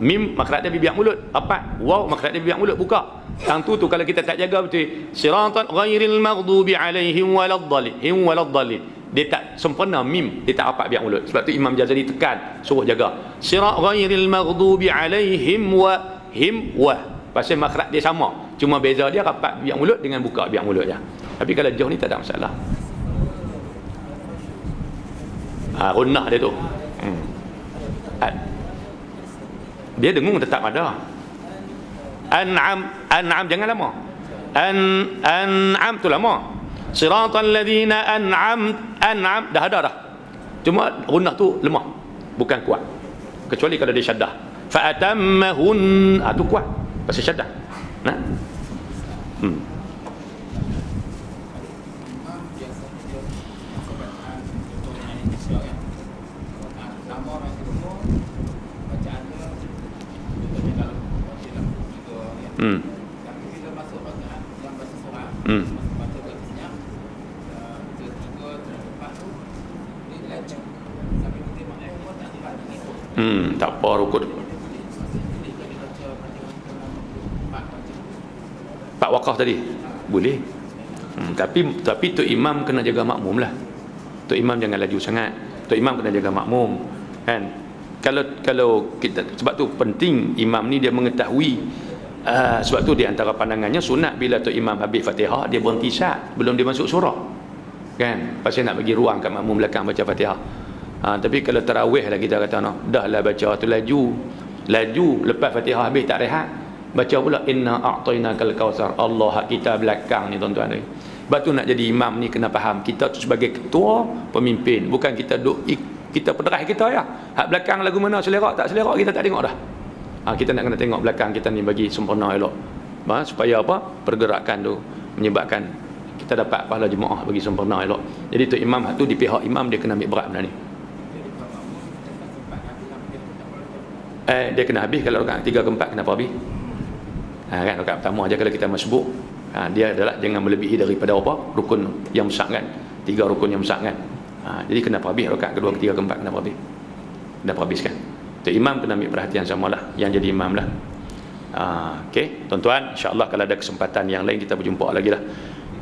mim makhraj dia bibir mulut. Apa? Waw makhraj dia bibir mulut buka. Yang tu kalau kita tak jaga betul. Siratal ghairil maghdubi alaihim waladdallin. Dia tak sempurna mim, dia tak rapat biak mulut. Sebab tu Imam Ghazali tekan suruh jaga sirat ghairil maghdubi alaihim wa. Pasal makhraj dia sama, cuma beza dia rapat biak mulut dengan buka biak mulut je. Tapi kalau jauh ni tak ada masalah. Gunnah dia tu. Dia dengung tetap ada. An'am jangan lama. An'am tu lama. Siratal ladzina an'am dah ada dah. Cuma gunnah tu lemah, bukan kuat. Kecuali kalau dia syaddah. Fa atammahun tu kuat. Pasal syaddah. Nah. Tak apa rukun. Pak wakaf tadi boleh. Tapi Tok Imam kena jaga makmum lah. Tok Imam jangan laju sangat. Tok Imam kena jaga makmum. Kan? Kalau kita, sebab tu penting imam ni dia mengetahui. Sebab tu di antara pandangannya sunat bila Tok Imam habis Fatihah dia berhenti sat belum dia masuk surah. Kan? Pasal nak bagi ruang kat makmum belakang baca Fatihah. Tapi kalau tarawih lah kita kata dah lah baca tu laju lepas Fatihah habis tak rehat, baca pula inna a'tainakal kautsar. Allah kita belakang ni tuan-tuan ni. Sebab tu nak jadi imam ni kena faham kita tu sebagai ketua pemimpin, bukan kita kita pederah kita ya. Hak belakang lagu mana selerak tak selerak kita tak tengok dah. Kita nak kena tengok belakang kita ni bagi sempurna elok. Supaya apa? Pergerakan tu menyebabkan kita dapat pahala jemaah bagi sempurna elok. Jadi tu imam tu di pihak imam dia kena ambil berat benda ni. Dia kena habis kalau rakaat 3 ke 4 kenapa habis? Kan rakaat pertama aja kalau kita masbuk, dia adalah jangan melebihi daripada apa? Rukun yang besar kan. 3 rukun yang besar kan. Jadi kenapa habis rakaat kedua, ketiga, keempat kenapa habis? Kenapa habis kan? Tu imam kena ambil perhatian samalah yang jadi imam lah. Okey, tuan-tuan, insya-Allah kalau ada kesempatan yang lain kita berjumpa lagi lah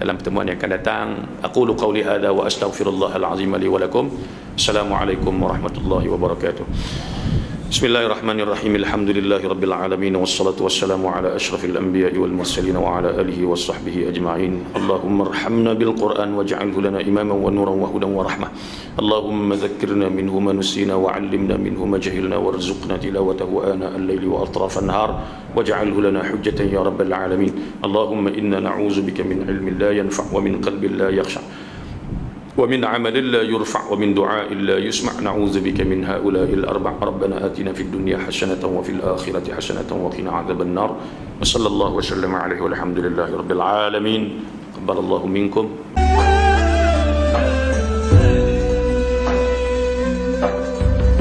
dalam pertemuan yang akan datang. Aqulu qawli hadza wa astaghfirullahal azim li wa lakum. Assalamualaikum warahmatullahi wabarakatuh. Bismillahirrahmanirrahim. Alhamdulillahirabbil alamin wassalatu wassalamu ala asyrafil anbiya'i wal mursalin wa ala alihi washabbihi ajma'in. Allahumma arhamna bil Qur'an waj'alhu lana imaman wa nuran wa hudan wa rahmah. Allahumma dhakkirna minhu ma nusina wa 'allimna minhu ma jahilna warzuqna tilawatahu ana al-laili wa atrafan nahar waj'alhu lana hujjatan ya rabbal alamin. Allahumma inna na'udzu bika min ilmin la yanfa' wa min qalbin la yakhsha ومن عمل لا يرفع ومن دعاء لا يسمع نعوذ بك من هؤلاء الأربع ربنا آتنا في الدنيا حسنة وفي الآخرة حسنة وقنا عذاب النار وصلى الله وسلم عليه والحمد لله رب العالمين. قبل الله منكم.